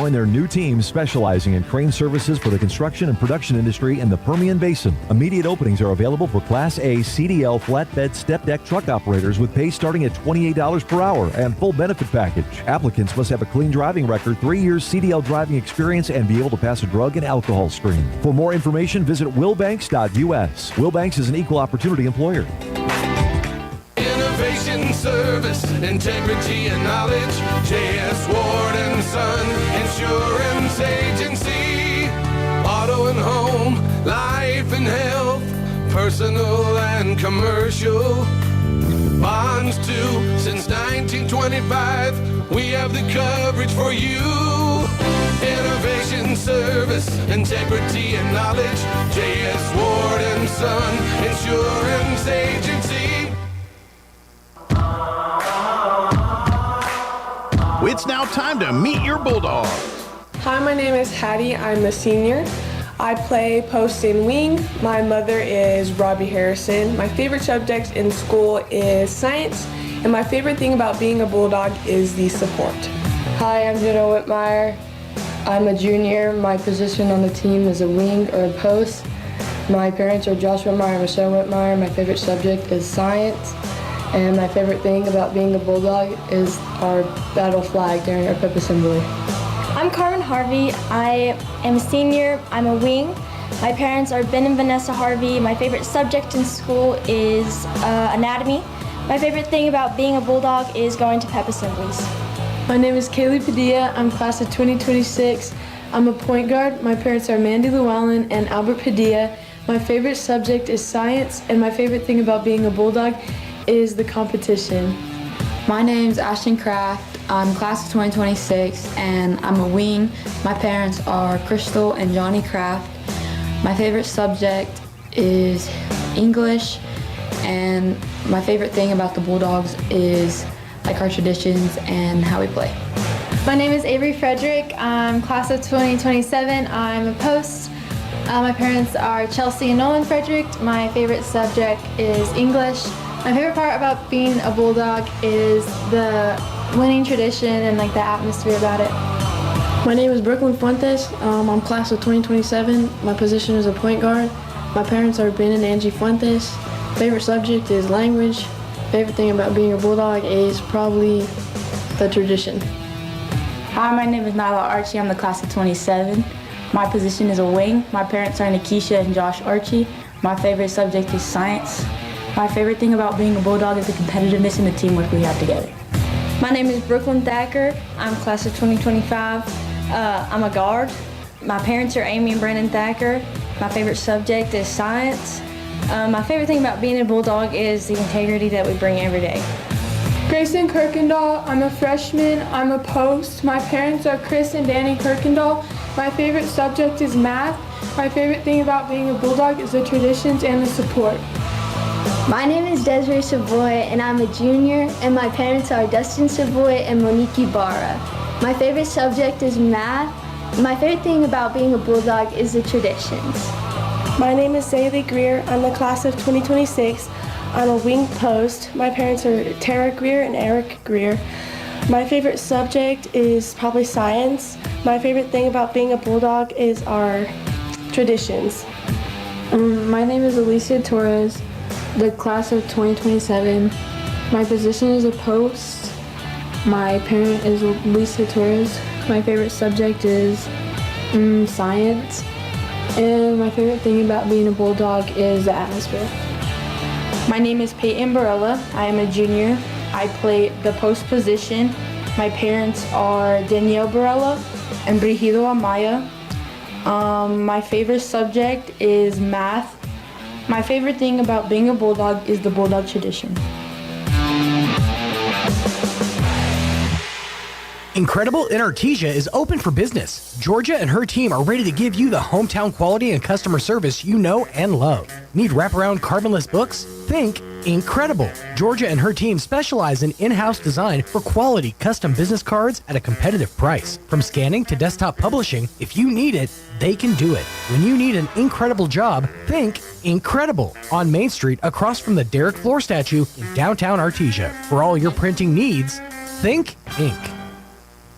join their new team specializing in crane services for the construction and production industry in the Permian Basin. Immediate openings are available for Class A CDL flatbed step deck truck operators with pay starting at $28 per hour and full benefit package. Applicants must have a clean driving record, 3 years CDL driving experience, and be able to pass a drug and alcohol screen. For more information, visit willbanks.us. Willbanks is an equal opportunity employer. Innovation, service, integrity, and knowledge. J.S. Ward and Son Insurance Agency. Auto and home, life and health, personal and commercial. Bonds too, since 1925. We have the coverage for you. Innovation, service, integrity, and knowledge. J.S. Ward and Son Insurance Agency. It's now time to meet your Bulldogs. Hi, my name is Hattie. I'm a senior. I play post and wing. My mother is Robbie Harrison. My favorite subject in school is science, and my favorite thing about being a Bulldog is the support. Hi, I'm Jenna Whitmire. I'm a junior. My position on the team is a wing or a post. My parents are Josh Whitmire and Michelle Whitmire. My favorite subject is science. And my favorite thing about being a Bulldog is our battle flag during our pep assembly. I'm Carmen Harvey. I am a senior. I'm a wing. My parents are Ben and Vanessa Harvey. My favorite subject in school is anatomy. My favorite thing about being a Bulldog is going to pep assemblies. My name is Kaylee Padilla. I'm class of 2026. I'm a point guard. My parents are Mandy Llewellyn and Albert Padilla. My favorite subject is science, and my favorite thing about being a Bulldog is the competition. My name's Ashton Kraft. I'm class of 2026 and I'm a wing. My parents are Crystal and Johnny Kraft. My favorite subject is English, and my favorite thing about the Bulldogs is like our traditions and how we play. My name is Avery Frederick. I'm class of 2027. I'm a post. My parents are Chelsea and Nolan Frederick. My favorite subject is English. My favorite part about being a Bulldog is the winning tradition and like the atmosphere about it. My name is Brooklyn Fuentes. I'm class of 2027. My position is a point guard. My parents are Ben and Angie Fuentes. Favorite subject is language. Favorite thing about being a Bulldog is probably the tradition. Hi, my name is Nyla Archie. I'm the class of 27. My position is a wing. My parents are Nikisha and Josh Archie. My favorite subject is science. My favorite thing about being a Bulldog is the competitiveness and the teamwork we have together. My name is Brooklyn Thacker. I'm class of 2025. I'm a guard. My parents are Amy and Brandon Thacker. My favorite subject is science. My favorite thing about being a Bulldog is the integrity that we bring every day. Grayson Kirkendall. I'm a freshman. I'm a post. My parents are Chris and Danny Kirkendall. My favorite subject is math. My favorite thing about being a Bulldog is the traditions and the support. My name is Desiree Savoy, and I'm a junior, and my parents are Dustin Savoy and Monique Ibarra. My favorite subject is math. My favorite thing about being a Bulldog is the traditions. My name is Zaylee Greer. I'm the class of 2026. I'm a wing post. My parents are Tara Greer and Eric Greer. My favorite subject is probably science. My favorite thing about being a Bulldog is our traditions. My name is Alicia Torres, the class of 2027. My position is a post. My parent is Lisa Torres. My favorite subject is science. And my favorite thing about being a Bulldog is the atmosphere. My name is Peyton Barella. I am a junior. I play the post position. My parents are Danielle Barella and Brigido Amaya. My favorite subject is math. My favorite thing about being a Bulldog is the Bulldog tradition. Incredible in Artesia is open for business. Georgia and her team are ready to give you the hometown quality and customer service you know and love. Need wraparound carbonless books? Think Incredible. Georgia and her team specialize in in-house design for quality custom business cards at a competitive price. From scanning to desktop publishing, if you need it, they can do it. When you need an incredible job, think Incredible on Main Street across from the Derek Floor statue in downtown Artesia. For all your printing needs, think Ink.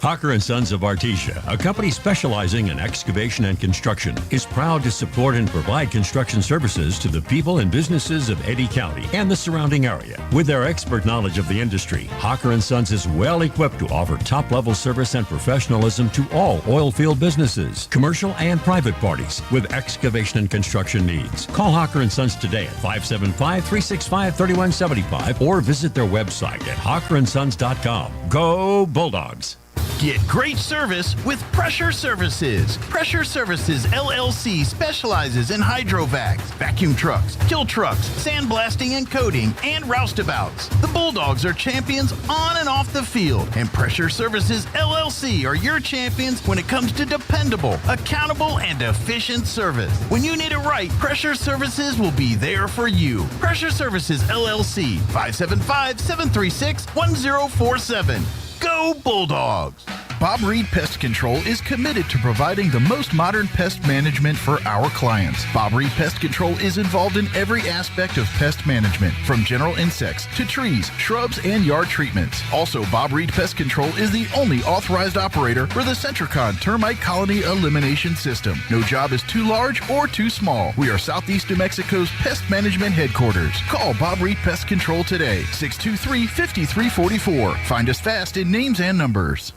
Hawker & Sons of Artesia, a company specializing in excavation and construction, is proud to support and provide construction services to the people and businesses of Eddy County and the surrounding area. With their expert knowledge of the industry, Hawker & Sons is well equipped to offer top-level service and professionalism to all oil field businesses, commercial and private parties with excavation and construction needs. Call Hawker & Sons today at 575-365-3175 or visit their website at hawkerandsons.com. Go Bulldogs! Get great service with Pressure Services. Pressure Services LLC specializes in hydrovacs, vacuum trucks, kill trucks, sandblasting and coating, and roustabouts. The Bulldogs are champions on and off the field, and Pressure Services LLC are your champions when it comes to dependable, accountable, and efficient service. When you need it right, Pressure Services will be there for you. Pressure Services LLC, 575-736-1047. Go Bulldogs! Bob Reed Pest Control is committed to providing the most modern pest management for our clients. Bob Reed Pest Control is involved in every aspect of pest management, from general insects to trees, shrubs, and yard treatments. Also, Bob Reed Pest Control is the only authorized operator for the Centricon Termite Colony Elimination System. No job is too large or too small. We are Southeast New Mexico's pest management headquarters. Call Bob Reed Pest Control today, 623-5344. Find us fast in names and numbers.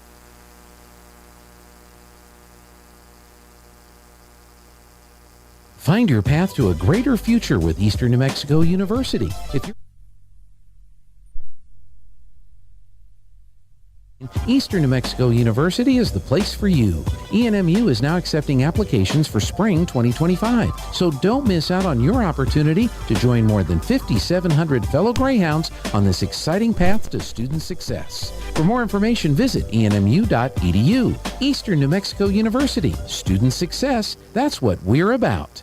Find your path to a greater future with Eastern New Mexico University. If you're Eastern New Mexico University is the place for you. ENMU is now accepting applications for spring 2025, so don't miss out on your opportunity to join more than 5,700 fellow Greyhounds on this exciting path to student success. For more information, visit enmu.edu. Eastern New Mexico University, student success, that's what we're about.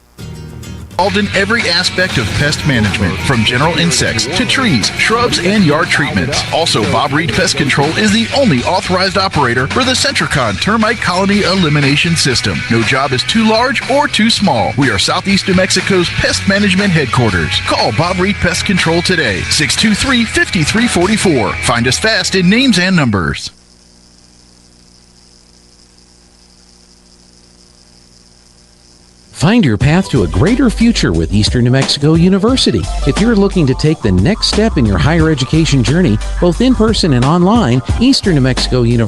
Involved in every aspect of pest management, from general insects to trees, shrubs, and yard treatments. Also, Bob Reed Pest Control is the only authorized operator for the Centricon Termite Colony Elimination System. No job is too large or too small. We are Southeast New Mexico's pest management headquarters. Call Bob Reed Pest Control today, 623-5344. Find us fast in names and numbers. Find your path to a greater future with Eastern New Mexico University. If you're looking to take the next step in your higher education journey, both in person and online, Eastern New Mexico University.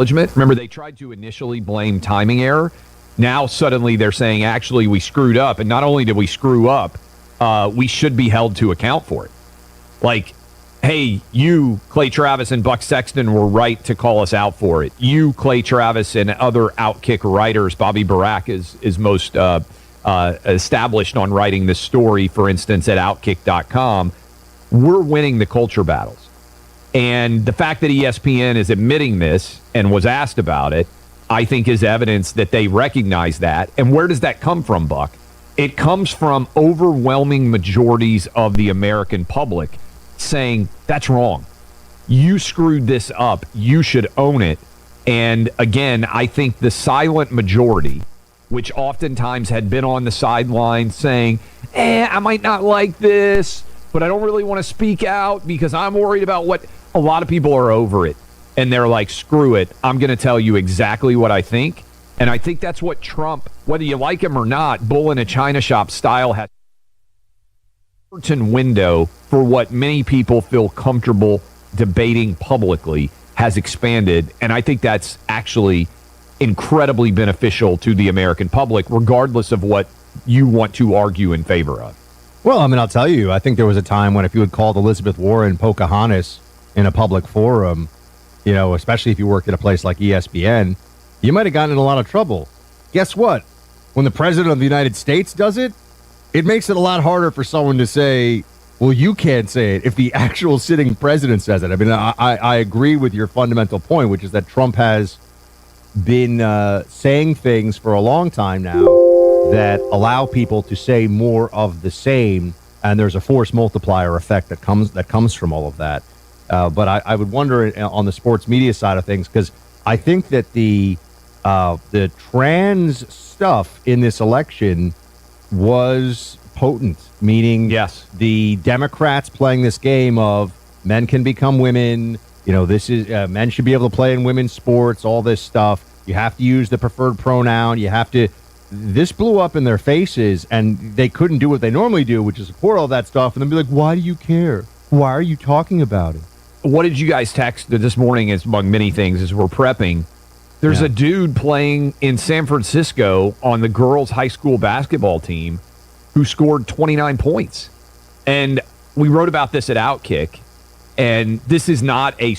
Remember, they tried to initially blame timing error. Now suddenly they're saying, actually, we screwed up. And not only did we screw up, we should be held to account for it. Like, hey, you, Clay Travis and Buck Sexton, were right to call us out for it. You, Clay Travis, and other Outkick writers, Bobby Barak is most established on writing this story, for instance, at Outkick.com. We're winning the culture battles. And the fact that ESPN is admitting this and was asked about it, I think is evidence that they recognize that. And where does that come from, Buck? It comes from overwhelming majorities of the American public saying, that's wrong. You screwed this up. You should own it. And again, I think the silent majority, which oftentimes had been on the sidelines saying, I might not like this, but I don't really want to speak out because I'm worried about what... A lot of people are over it, and they're like, screw it. I'm going to tell you exactly what I think. And I think that's what Trump, whether you like him or not, bull in a china shop style has a certain window for what many people feel comfortable debating publicly has expanded. And I think that's actually incredibly beneficial to the American public, regardless of what you want to argue in favor of. Well, I mean, I'll tell you, I think there was a time when if you had called Elizabeth Warren Pocahontas in a public forum, you know, especially if you worked at a place like ESPN, you might have gotten in a lot of trouble. Guess what? When the president of the United States does it, it makes it a lot harder for someone to say, well, you can't say it if the actual sitting president says it. I mean, I agree with your fundamental point, which is that Trump has been saying things for a long time now that allow people to say more of the same and there's a force multiplier effect that comes from all of that. But I would wonder on the sports media side of things, because I think that the trans stuff in this election was potent, meaning yes, the Democrats playing this game of men can become women. This is men should be able to play in women's sports. All this stuff. You have to use the preferred pronoun. You have to. This blew up in their faces, and they couldn't do what they normally do, which is support all that stuff, and then be like, "Why do you care? Why are you talking about it?" What did you guys text this morning? As among many things, as we're prepping, there's a dude playing in San Francisco on the girls' high school basketball team who scored 29 points, and we wrote about this at Outkick. And this is not a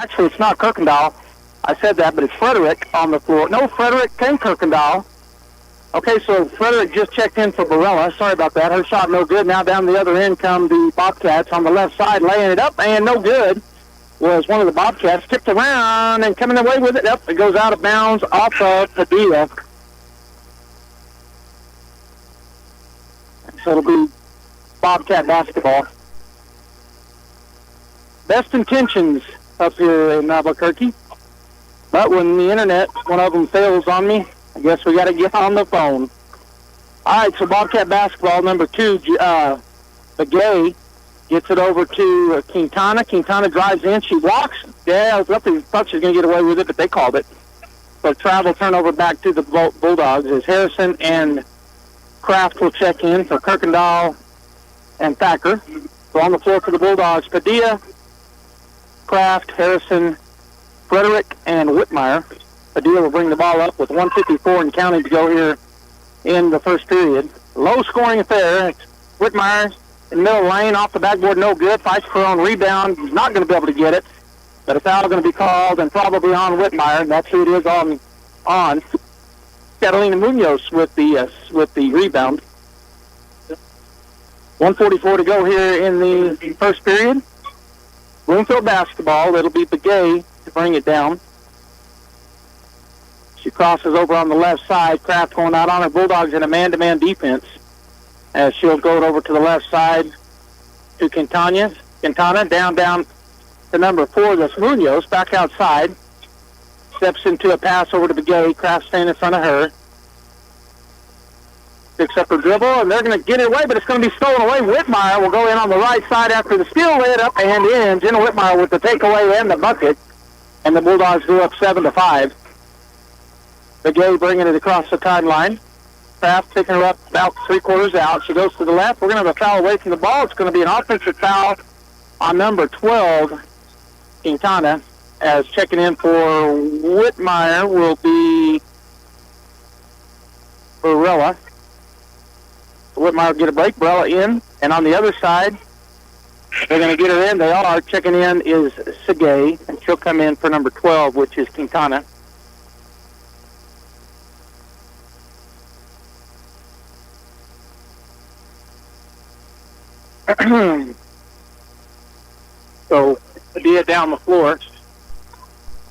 Actually, it's not Kirkendall. I said that, but it's Frederick on the floor. No, Frederick and Kirkendall. Okay, so Frederick just checked in for Barella. Sorry about that. Her shot no good. Now down the other end come the Bobcats on the left side, laying it up, and no good. Was one of the Bobcats. Tipped around and coming away with it. Up, it goes out of bounds off of Padilla. So it'll be Bobcat basketball. Best intentions up here in Albuquerque. But when the internet, one of them fails on me, I guess we got to get on the phone. All right, so Bobcat basketball, number 2, Begay gets it over to Quintana. Quintana drives in. She walks. Yeah, I was thought she was going to get away with it, but they called it. So travel turnover back to the Bulldogs as Harrison and Kraft will check in for Kirkendall and Thacker. So on the floor for the Bulldogs, Padilla, Kraft, Harrison, Frederick, and Whitmire. Padilla will bring the ball up with 1:54 and counting to go here in the first period. Low-scoring affair. It's Whitmire in the middle lane, off the backboard, no good. Fights for her own rebound. He's not going to be able to get it. But a foul going to be called and probably on Whitmire. That's who it is on. Catalina Munoz with the rebound. 1:44 to go here in the first period. Bloomfield basketball. It'll be Begay to bring it down. She crosses over on the left side. Kraft going out on her. Bulldogs in a man-to-man defense as she'll go over to the left side to Quintana. Quintana down to number 4. That's Munoz back outside. Steps into a pass over to Begay. Kraft staying in front of her. Picks up her dribble, and they're going to get it away, but it's going to be stolen away. Whitmire will go in on the right side after the steal, lay it up and in. Jenna Whitmire with the takeaway and the bucket, and the Bulldogs go up 7-5. Begay bringing it across the timeline. Kraft picking her up about 3/4 out. She goes to the left. We're going to have a foul away from the ball. It's going to be an offensive foul on number 12, Quintana, as checking in for Whitmire will be Barella. Whitmire will get a break. Barella in. And on the other side, they're going to get her in. They are. Checking in is Segay, and she'll come in for number 12, which is Quintana. So, Padilla down the floor.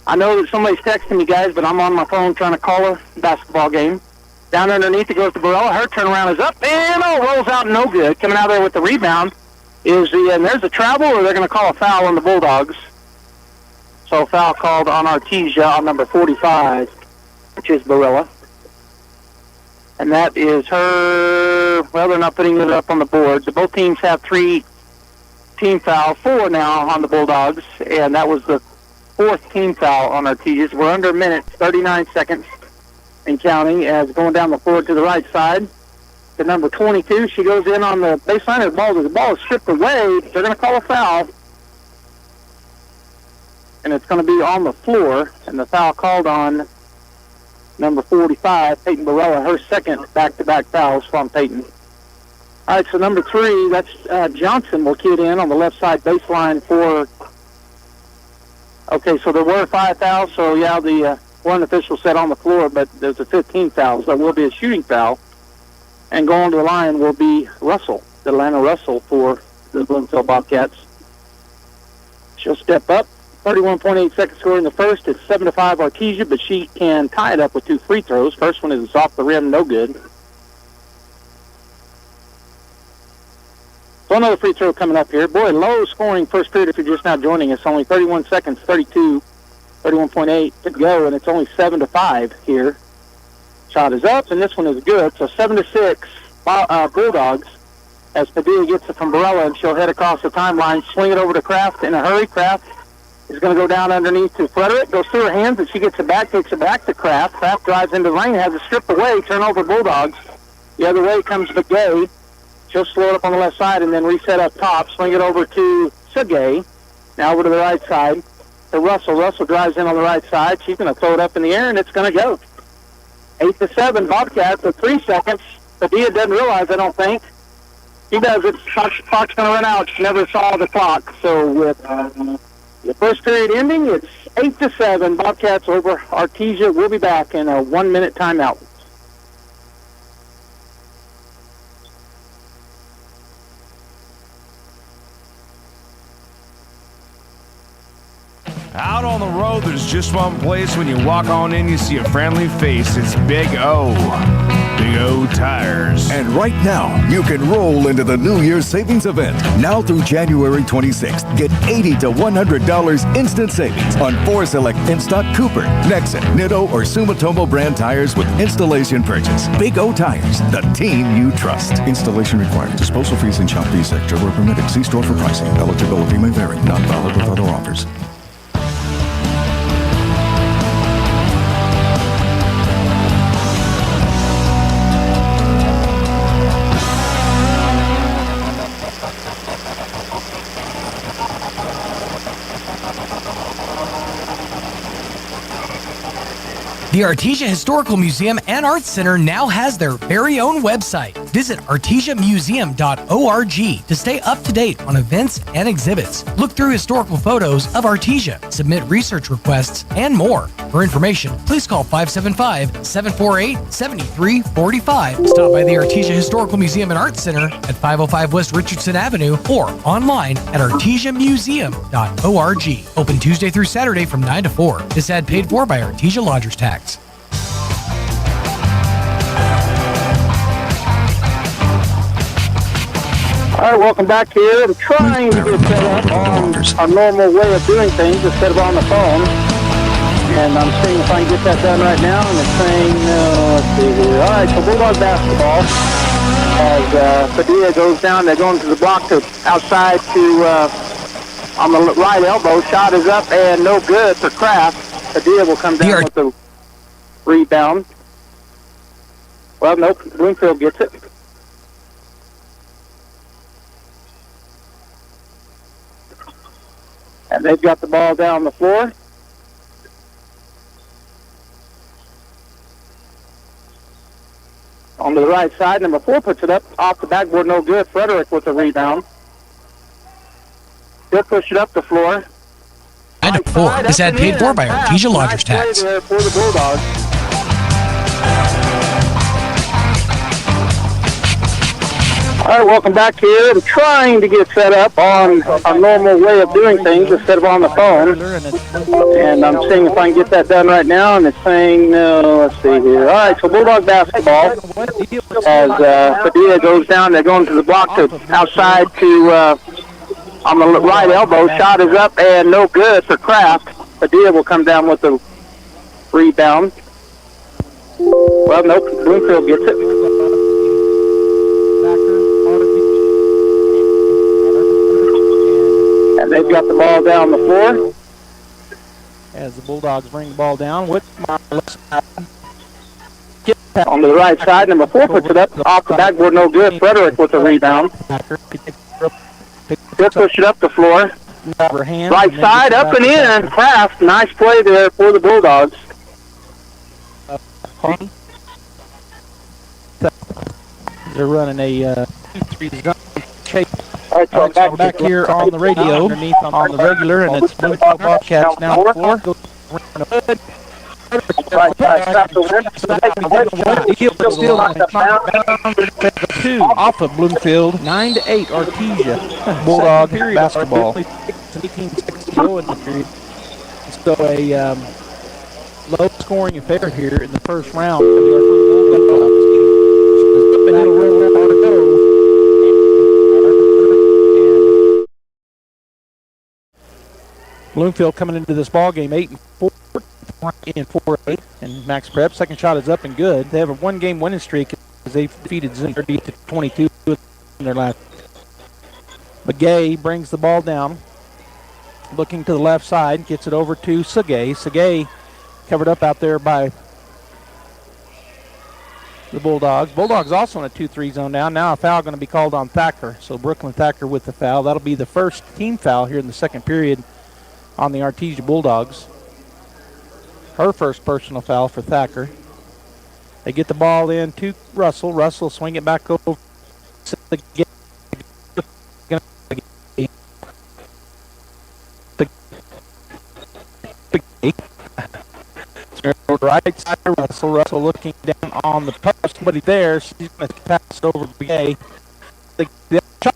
I know that somebody's texting me, guys, but I'm on my phone trying to call a basketball game. Down underneath, it goes to Barella. Her turnaround is up, and rolls out no good. Coming out there with the rebound and there's a travel, or they're going to call a foul on the Bulldogs. So, foul called on Artesia on number 45, which is Barella. And that is her. Well, they're not putting it up on the board. So both teams have 3 team fouls, 4 now on the Bulldogs, and that was the 4th team foul on Artesia's. We're under a minute, 39 seconds and counting, as going down the floor to the right side to number 22. She goes in on the baseline of the ball is stripped away. They're going to call a foul, and it's going to be on the floor, and the foul called on number 45, Peyton Barella, her second back-to-back fouls from Peyton. All right, so number 3, that's Johnson will key it in on the left side baseline for... Okay, so there were 5 fouls, so yeah, the one official said on the floor, but there's a 15 foul, so it will be a shooting foul. And going to the line will be Russell, Atlanta Russell for the Bloomfield Bobcats. She'll step up. 31.8 seconds score in the first. It's 7-5 Artesia, but she can tie it up with 2 free throws. First one is off the rim, no good. So another free throw coming up here. Boy, low scoring first period if you're just now joining us. Only 31 seconds, 31.8 to go, and it's only 7-5 here. Shot is up, and this one is good. So 7-6 Bulldogs as Padilla gets it from Barella, and she'll head across the timeline, swing it over to Kraft in a hurry. Kraft is going to go down underneath to Frederick, goes through her hands, and she gets it back, takes it back to Kraft. Kraft drives into the lane, has it stripped away, turnover Bulldogs. The other way comes Begay. She'll slow it up on the left side and then reset up top, swing it over to Segay. Now over to the right side to Russell. Russell drives in on the right side. She's going to throw it up in the air, and it's going to go. 8-7 Bobcats with 3 seconds. Padilla doesn't realize, I don't think. He does it. Clock's going to run out. She never saw the clock. So with The first period ending, it's 8-7. Bobcats over Artesia. We'll be back in a 1-minute timeout. Out on the road, there's just one place. When you walk on in, you see a friendly face. It's Big O. Big O Tires. And right now, you can roll into the New Year's savings event. Now through January 26th, get $80 to $100 instant savings on 4 select in-stock Cooper, Nexen, Nitto, or Sumitomo brand tires with installation purchase. Big O Tires, the team you trust. Installation required. Disposal fees and shop fees extra were permitted. See store for pricing. Eligibility may vary. Not valid with other offers. The Artesia Historical Museum and Arts Center now has their very own website. Visit artesiamuseum.org to stay up to date on events and exhibits. Look through historical photos of Artesia, submit research requests, and more. For information, please call 575-748-7345. Stop by the Artesia Historical Museum and Arts Center at 505 West Richardson Avenue or online at artesiamuseum.org. Open Tuesday through Saturday from 9 to 4. This ad paid for by Artesia Lodgers Tax. All right, welcome back here. I'm trying to get set up on our normal way of doing things instead of on the phone. And I'm seeing if I can get that done right now. And it's saying, let's see here. All right, so Bulldog basketball. As Padilla goes down, they're going to the block to outside to on the right elbow. Shot is up and no good for Kraft. Padilla will come down with the rebound. Well, nope, Bloomfield gets it. And they've got the ball down the floor. On the right side, number 4 puts it up off the backboard, no good. Frederick with the rebound. He'll push it up the floor. Item 4 is ad paid for by Artesia Lodgers Tax. There for the Bulldogs. All right, welcome back here. I'm trying to get set up on a normal way of doing things instead of on the phone. And I'm seeing if I can get that done right now. And it's saying, let's see here. All right, so Bulldog basketball. As Padilla goes down, they're going to the block to outside to on the right elbow. Shot is up and no good for Kraft. Padilla will come down with the rebound. Well, nope, Bloomfield gets it. And they've got the ball down the floor. As the Bulldogs bring the ball down with my left side. On the right side, number 4 puts it up off the backboard, no good. Frederick with the rebound. He'll push it up the floor. Right side, up and in. Kraft, nice play there for the Bulldogs. They're running a 2-3 zone chase. All right, so we're back here on the radio, underneath on the regular, and it's Bloomfield Bobcats now on the floor. Two off of Bloomfield, 9-8 Artesia Bulldogs basketball. 18 seconds to go in the period. So a low-scoring affair here in the first round. Bloomfield coming into this ball game 8-4 in 4-8, and Max Prep second shot is up and good. They have a one-game winning streak as they've defeated Zim 30-22 in their last. Begay brings the ball down, looking to the left side, gets it over to Segay. Segay covered up out there by the Bulldogs. Bulldogs also in a 2-3 zone now. Now a foul going to be called on Thacker. So Brooklyn Thacker with the foul. That'll be the first team foul here in the second period on the Artesia Bulldogs. Her first personal foul for Thacker. They get the ball in to Russell. Russell swing it back over. right side of Russell. Russell looking down on the post. Somebody there. She's going to pass it over to Begay. The shot.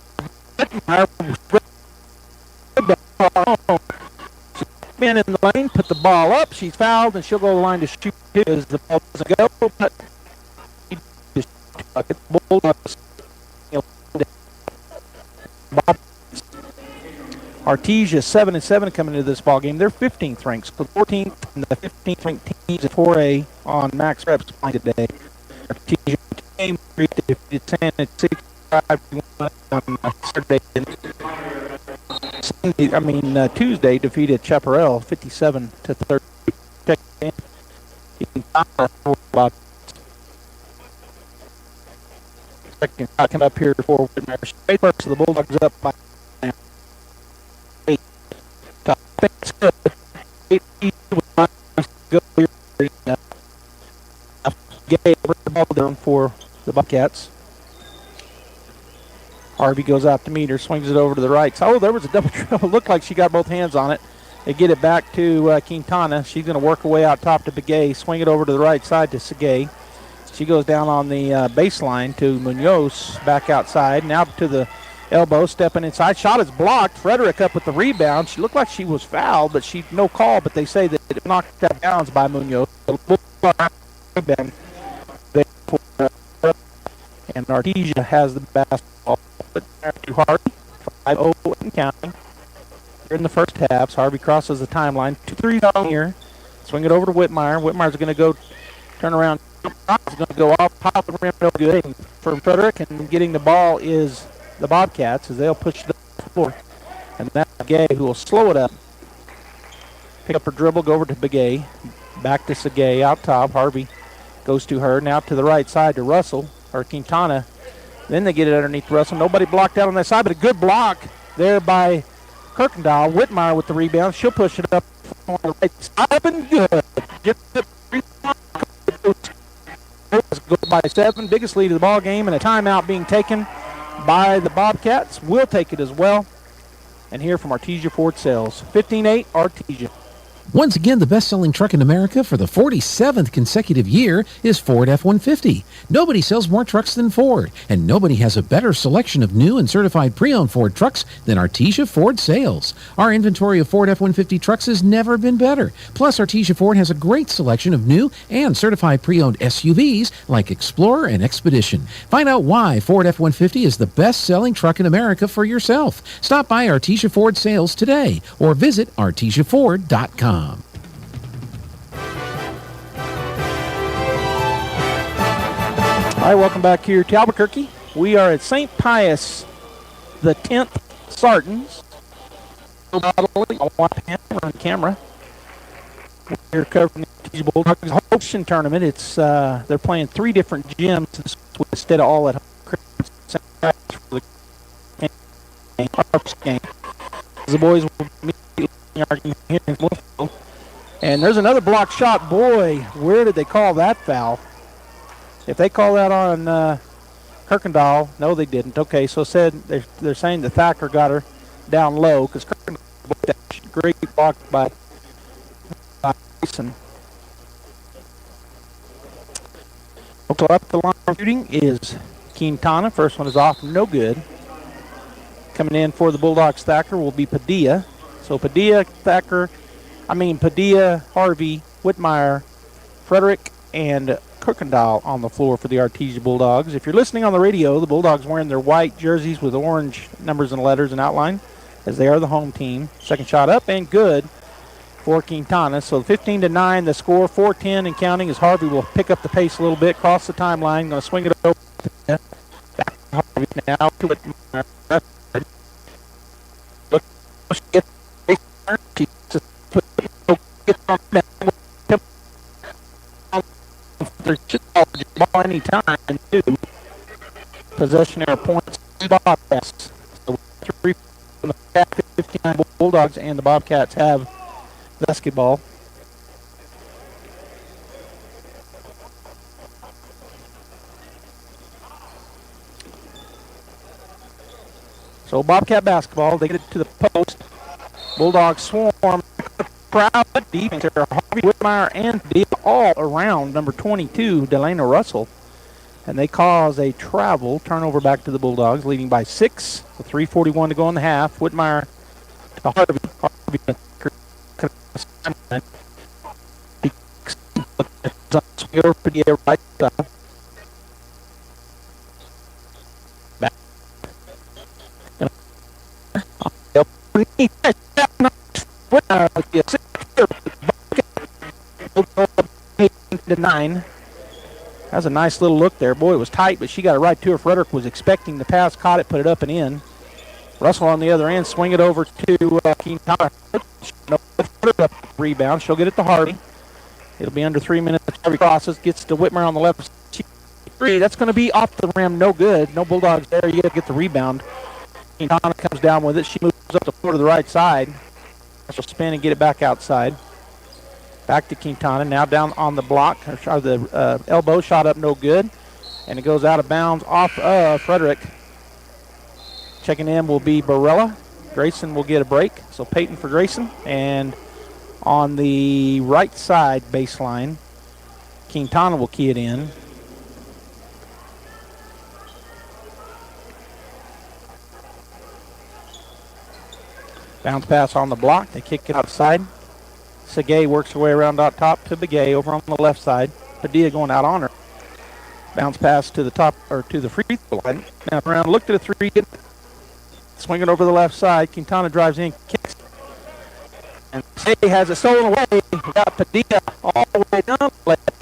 She's been in the lane, put the ball up. She's fouled, and she'll go to the line to shoot as the ball doesn't go. But Bulldogs. Artesia 7-7 coming into this ball game. They're 15th ranked, so 14th and the 15th ranked teams at 4A on max reps playing today. Artesia game defeated 10 at 65 on Saturday. Tuesday defeated Chaparral 57-30. Check in. Second shot come up here for Whitmire. Straight first, the Bulldogs up by 8. That's good. 8 go here. Gay the ball down for the Bobcats. Harvey goes out to meet her, swings it over to the right. Oh, there was a double dribble. Looked like she got both hands on it. They get it back to Quintana. She's going to work her way out top to Begay, swing it over to the right side to Segay. She goes down on the baseline to Munoz, back outside. Now to the elbow, stepping inside. Shot is blocked. Frederick up with the rebound. She looked like she was fouled, but she no call. But they say that it knocked out of bounds by Munoz. And Artesia has the basketball. To Harvey, 5-0 and counting. Here in the first half, so Harvey crosses the timeline. 2-3 on here. Swing it over to Whitmire. Whitmire's going to go turn around. He's going to go off top of the rim, no good. For Frederick, and getting the ball is the Bobcats as they'll push the floor. And that's Begay who will slow it up. Pick up her dribble, go over to Begay. Back to Segay out top. Harvey goes to her. Now to the right side to Russell or Quintana. Then they get it underneath Russell. Nobody blocked out on that side, but a good block there by Kirkendall. Whitmire with the rebound. She'll push it up on the right side and good. Goes by 7. Biggest lead of the ball game, and a timeout being taken by the Bobcats. We'll take it as well. And here from Artesia Ford Sales, 15-8 Artesia. Once again, the best-selling truck in America for the 47th consecutive year is Ford F-150. Nobody sells more trucks than Ford, and nobody has a better selection of new and certified pre-owned Ford trucks than Artesia Ford Sales. Our inventory of Ford F-150 trucks has never been better. Plus, Artesia Ford has a great selection of new and certified pre-owned SUVs like Explorer and Expedition. Find out why Ford F-150 is the best-selling truck in America for yourself. Stop by Artesia Ford Sales today or visit artesiaford.com. All right, welcome back here to Albuquerque. We are at St. Pius, the 10th Sartans. On camera. We're covering the Bulldogs Hosting Tournament. It's they're playing 3 different gyms instead of all at home. For the game. The boys will be here in Bloomfield. And there's another block shot. Boy, where did they call that foul? If they call that on Kirkendall, no, they didn't. Okay, so said they're saying that Thacker got her down low because Kirkendall great block by Mason. So up the line shooting is Quintana. First one is off, no good. Coming in for the Bulldogs Thacker will be Padilla. So Padilla, Harvey, Whitmire, Frederick, and Kirkendall on the floor for the Artesia Bulldogs. If you're listening on the radio, the Bulldogs wearing their white jerseys with orange numbers and letters and outline as they are the home team. Second shot up and good for Quintana. So 15-9 the score, 4-10 and counting as Harvey will pick up the pace a little bit, cross the timeline, going to swing it over back to Harvey now to Whitmire. They're just ball any time and 2 possession error points. Bobcats. So 3 from the 15 Bulldogs and the Bobcats have basketball. So Bobcat basketball, they get it to the post. Bulldogs swarm. Crowd deep into their Whitmire and Padilla all around number 22, Delana Russell. And they cause a travel turnover back to the Bulldogs, leading by 6 with 3:41 to go in the half. Whitmire to Harvey. Padilla right side. Back. To 9. That's a nice little look there. Boy, it was tight, but she got it right to her. Frederick was expecting the pass, caught it, put it up and in. Russell on the other end, swing it over to Quintana. Rebound. She'll get it to Harvey. It'll be under 3 minutes. Harvey crosses, gets to Whitmer on the left. That's going to be off the rim. No good. No Bulldogs there. You got to get the rebound. Quintana comes down with it. She moves up the floor to the right side. She'll spin and get it back outside. Back to Quintana. Now down on the block. Or the elbow shot up, no good. And it goes out of bounds off of Frederick. Checking in will be Barella. Grayson will get a break. So Peyton for Grayson. And on the right side baseline, Quintana will key it in. Bounce pass on the block. They kick it outside. Segay works her way around out top to Begay over on the left side. Padilla going out on her. Bounce pass to the top, or to the free throw line. Now around, looked at a three. Swing it over the left side. Quintana drives in, kicks. And Segay has it stolen away. We got Padilla all the way down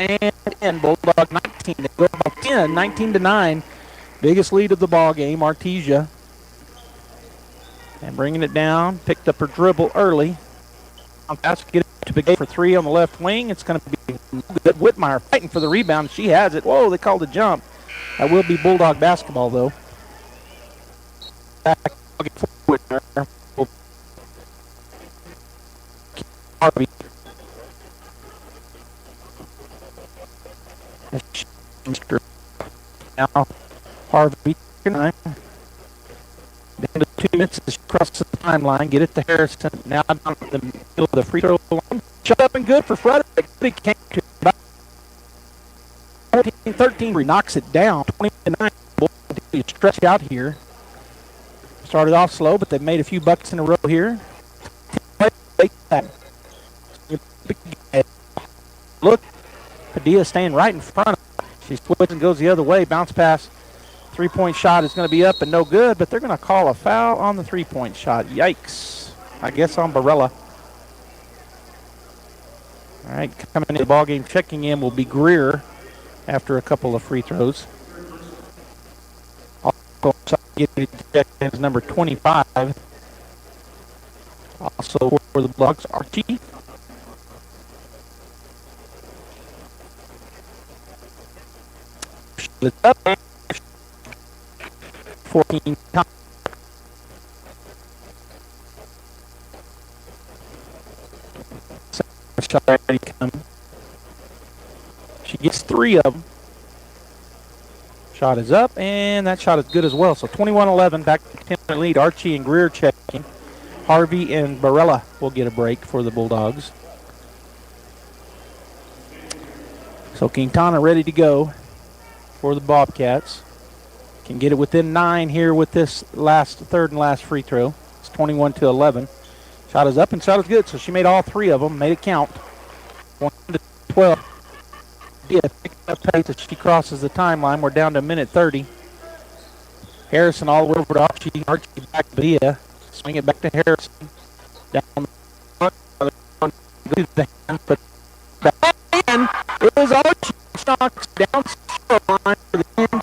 and in. Bulldog 19. They go by 10, 19-9. Biggest lead of the ball game, Artesia. And bringing it down, picked up her dribble early. Pass, get it to Begay for 3 on the left wing. It's going to be good. Whitmire fighting for the rebound. She has it. Whoa, they called a jump. That will be Bulldog basketball, though. Back Whitmire. Harvey. Now, Harvey. Down to 2 minutes as she crosses the timeline. Get it to Harrison. Now down the middle of the free throw line. Shut up and good for Frederick. He came to about 14-13. Knocks it down. 20-9. Stretch out here. Started off slow, but they've made a few buckets in a row here. Look, Padilla staying right in front. She splits and goes the other way. Bounce pass. 3-point shot is going to be up and no good, but they're going to call a foul on the 3-point shot. Yikes. I guess on Barella. All right, coming into the ballgame, checking in will be Greer after a couple of free throws. Also getting checked in is number 25. Also for the Bulldogs, Archie. It's up. 14 times. She gets 3 of them. Shot is up, and that shot is good as well. So 21-11, back to 10-point lead. Archie and Greer checking. Harvey and Barella will get a break for the Bulldogs. So Quintana ready to go for the Bobcats. Can get it within 9 here with this third and last free throw. It's 21-11. Shot is up and shot is good. So she made all 3 of them, made it count. 1-12. Yeah, pick up pace as she crosses the timeline. We're down to a minute 30. Harrison all the way over to Archie. Archie back to Villa. Swing it back to Harrison. Down the front. The hand, but back in. It was Archie. Knocks down the line for the end.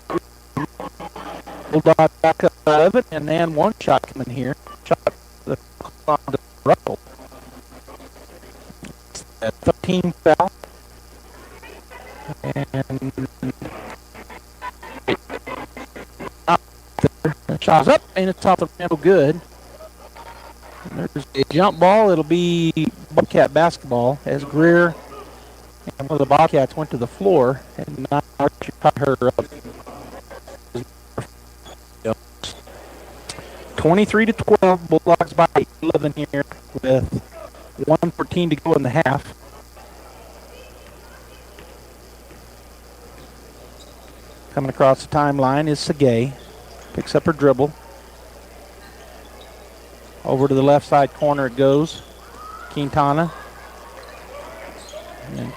Bulldog back up out of it, and then one shot coming here. Shot the Russell. 13 foul. And shot's up, and it's off the rim. Good. And there's a jump ball. It'll be Bobcat basketball as Greer and one of the Bobcats went to the floor, and now Archie caught her up. 23-12, Bulldogs by 11 here with 1:14 to go in the half. Coming across the timeline is Segay. Picks up her dribble. Over to the left side corner it goes. Quintana. And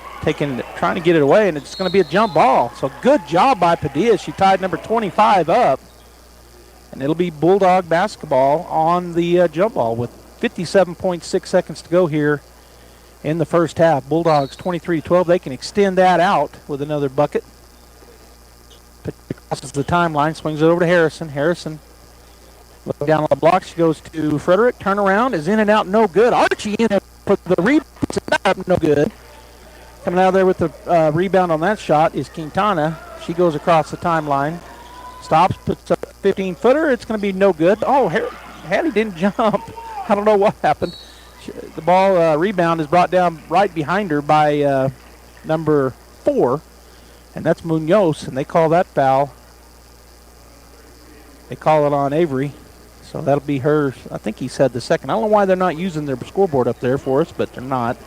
trying to get it away, and it's going to be a jump ball. So good job by Padilla. She tied number 25 up. And it'll be Bulldog basketball on the jump ball with 57.6 seconds to go here in the first half. Bulldogs 23-12. They can extend that out with another bucket. Crosses the timeline, swings it over to Harrison. Harrison looking down on the block. She goes to Frederick. Turnaround is in and out, no good. Archie in for the rebound, no good. Coming out of there with the rebound on that shot is Quintana. She goes across the timeline. Stops, puts up a 15-footer. It's going to be no good. Oh, Hattie didn't jump. I don't know what happened. The ball rebound is brought down right behind her by number 4, and that's Munoz, and they call that foul. They call it on Avery, so that'll be her. I think he said the second. I don't know why they're not using their scoreboard up there for us, but they're not.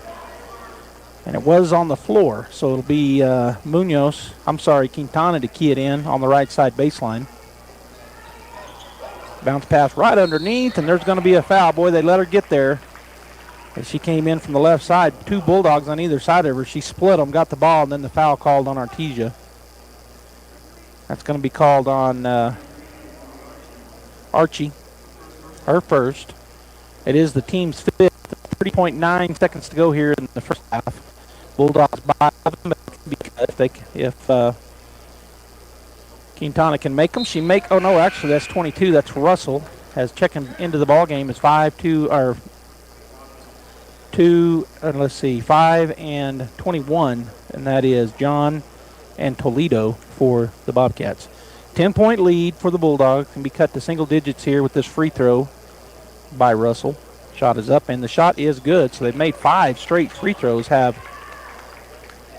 And it was on the floor, so it'll be Quintana to key it in on the right side baseline. Bounce pass right underneath, and there's going to be a foul. Boy, they let her get there. As she came in from the left side, 2 Bulldogs on either side of her. She split them, got the ball, and then the foul called on Artesia. That's going to be called on Archie, her first. It is the team's 5th. 30.9 seconds to go here in the first half. Bulldogs by them if Quintana can make them. Oh no, actually that's 22. That's Russell has checking into the ball game is 5 and 21, and that is John and Toledo for the Bobcats. 10-point lead for the Bulldogs, can be cut to single digits here with this free throw by Russell. Shot is up, and the shot is good, so they've made 5 straight free throws, have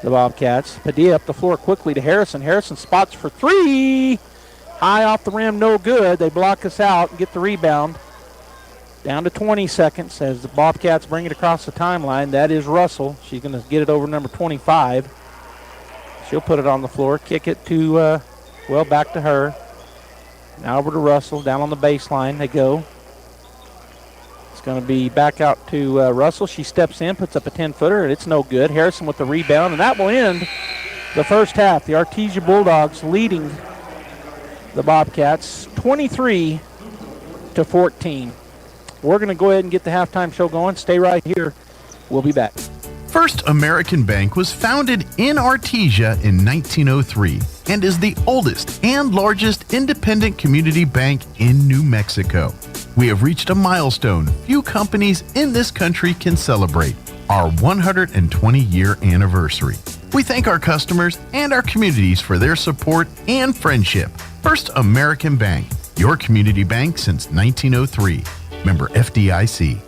the Bobcats. Padilla up the floor quickly to Harrison. Harrison spots for 3. High off the rim, no good. They block us out and get the rebound. Down to 20 seconds as the Bobcats bring it across the timeline. That is Russell. She's going to get it over number 25. She'll put it on the floor, kick it to, back to her. Now over to Russell, down on the baseline they go. Going to be back out to Russell. She steps in, puts up a 10-footer, and it's no good. Harrison with the rebound, and that will end the first half. The Artesia Bulldogs leading the Bobcats 23-14. We're going to go ahead and get the halftime show going. Stay right here. We'll be back. First American Bank was founded in Artesia in 1903 and is the oldest and largest independent community bank in New Mexico. We have reached a milestone few companies in this country can celebrate, our 120-year anniversary. We thank our customers and our communities for their support and friendship. First American Bank, your community bank since 1903. Member FDIC.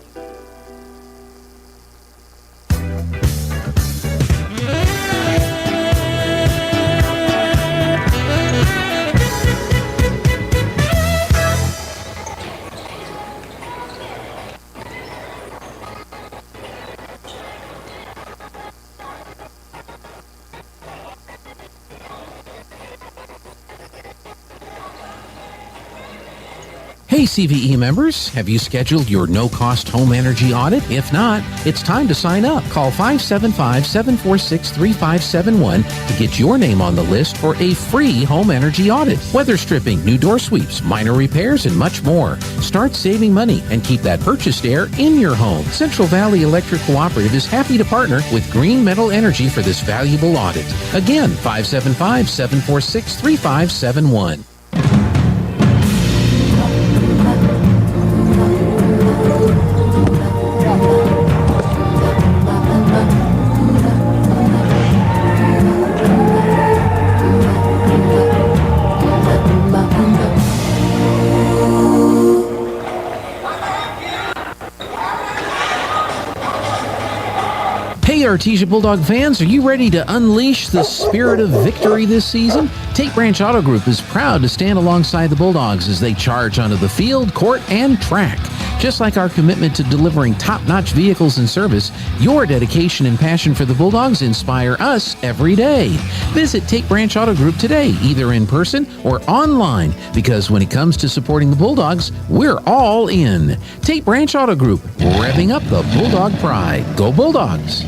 Hey CVE members, have you scheduled your no-cost home energy audit? If not, it's time to sign up. Call 575-746-3571 to get your name on the list for a free home energy audit. Weather stripping, new door sweeps, minor repairs, and much more. Start saving money and keep that purchased air in your home. Central Valley Electric Cooperative is happy to partner with Green Metal Energy for this valuable audit. Again, 575-746-3571. Hey Artesia Bulldog fans, are you ready to unleash the spirit of victory this season? Tate Branch Auto Group is proud to stand alongside the Bulldogs as they charge onto the field, court, and track. Just like our commitment to delivering top-notch vehicles and service, your dedication and passion for the Bulldogs inspire us every day. Visit Tate Branch Auto Group today, either in person or online, because when it comes to supporting the Bulldogs, we're all in. Tate Branch Auto Group, revving up the Bulldog pride. Go Bulldogs!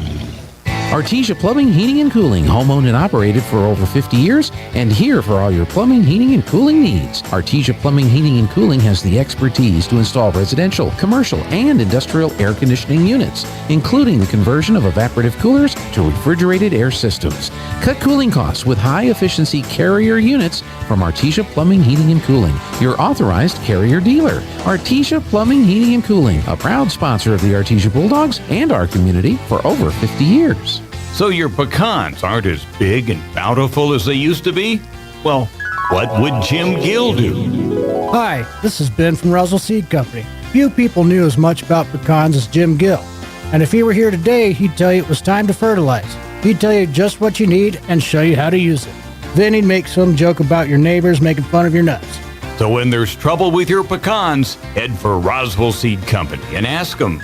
Artesia Plumbing, Heating and Cooling, home-owned and operated for over 50 years, and here for all your plumbing, heating, and cooling needs. Artesia Plumbing, Heating and Cooling has the expertise to install residential, commercial, and industrial air conditioning units, including the conversion of evaporative coolers to refrigerated air systems. Cut cooling costs with high-efficiency Carrier units from Artesia Plumbing, Heating and Cooling, your authorized Carrier dealer. Artesia Plumbing, Heating and Cooling, a proud sponsor of the Artesia Bulldogs and our community for over 50 years. So your pecans aren't as big and bountiful as they used to be? Well, what would Jim Gill do? Hi, this is Ben from Russell Seed Company. Few people knew as much about pecans as Jim Gill. And if he were here today, he'd tell you it was time to fertilize. He'd tell you just what you need and show you how to use it. Then he'd make some joke about your neighbors making fun of your nuts. So when there's trouble with your pecans, head for Roswell Seed Company and ask them,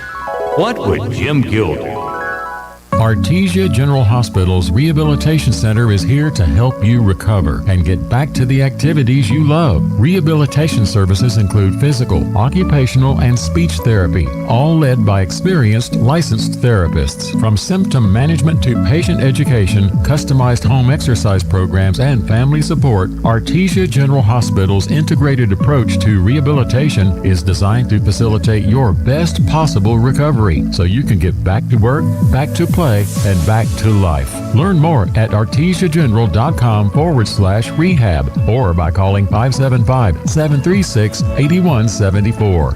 what would Jim Gill do? Artesia General Hospital's Rehabilitation Center is here to help you recover and get back to the activities you love. Rehabilitation services include physical, occupational, and speech therapy, all led by experienced, licensed therapists. From symptom management to patient education, customized home exercise programs, and family support, Artesia General Hospital's integrated approach to rehabilitation is designed to facilitate your best possible recovery so you can get back to work, back to play, and back to life. Learn more at artesiageneral.com/rehab or by calling 575-736-8174.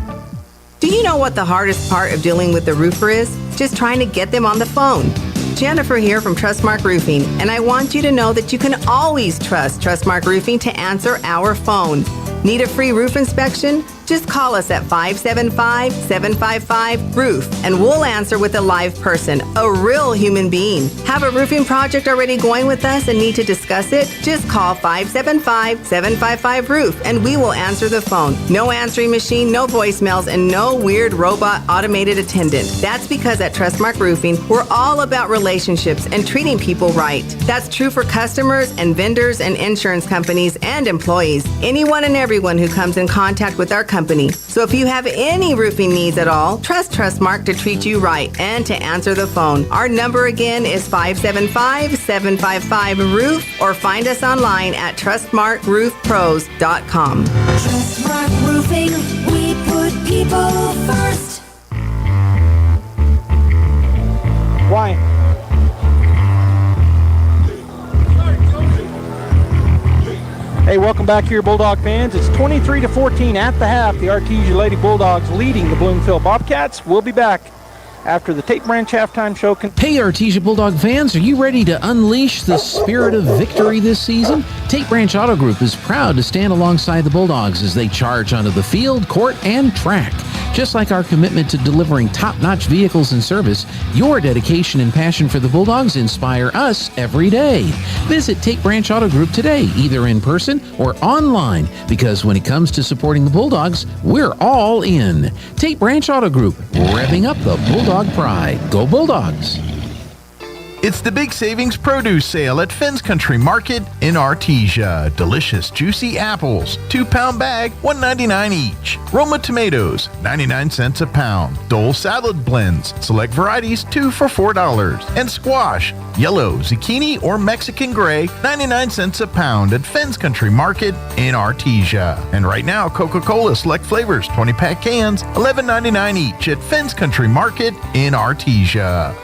Do you know what the hardest part of dealing with the roofer is? Just trying to get them on the phone. Jennifer here from Trustmark Roofing, and I want you to know that you can always trust Trustmark Roofing to answer our phone. Need a free roof inspection? Just call us at 575-755-ROOF and we'll answer with a live person, a real human being. Have a roofing project already going with us and need to discuss it? Just call 575-755-ROOF and we will answer the phone. No answering machine, no voicemails, and no weird robot automated attendant. That's because at Trustmark Roofing, we're all about relationships and treating people right. That's true for customers and vendors and insurance companies and employees. Anyone and everyone who comes in contact with our company. So if you have any roofing needs at all, trust Trustmark to treat you right and to answer the phone. Our number again is 575-755-ROOF or find us online at trustmarkroofpros.com. Trustmark Roofing, we put people first. Why? Hey, welcome back here, Bulldog fans. It's 23-14 at the half. The Artesia Lady Bulldogs leading the Bloomfield Bobcats. We'll be back after the Tate Branch halftime show. Hey, Artesia Bulldog fans, are you ready to unleash the spirit of victory this season? Tate Branch Auto Group is proud to stand alongside the Bulldogs as they charge onto the field, court, and track. Just like our commitment to delivering top-notch vehicles and service, your dedication and passion for the Bulldogs inspire us every day. Visit Tate Branch Auto Group today, either in person or online, because when it comes to supporting the Bulldogs, we're all in. Tate Branch Auto Group, revving up the Bulldog pride. Go Bulldogs! It's the Big Savings Produce Sale at Finn's Country Market in Artesia. Delicious, juicy apples, 2-pound bag, $1.99 each. Roma tomatoes, 99 cents a pound. Dole salad blends, select varieties, 2 for $4. And squash, yellow, zucchini, or Mexican gray, 99 cents a pound at Finn's Country Market in Artesia. And right now, Coca-Cola select flavors, 20-pack cans, $11.99 each at Finn's Country Market in Artesia.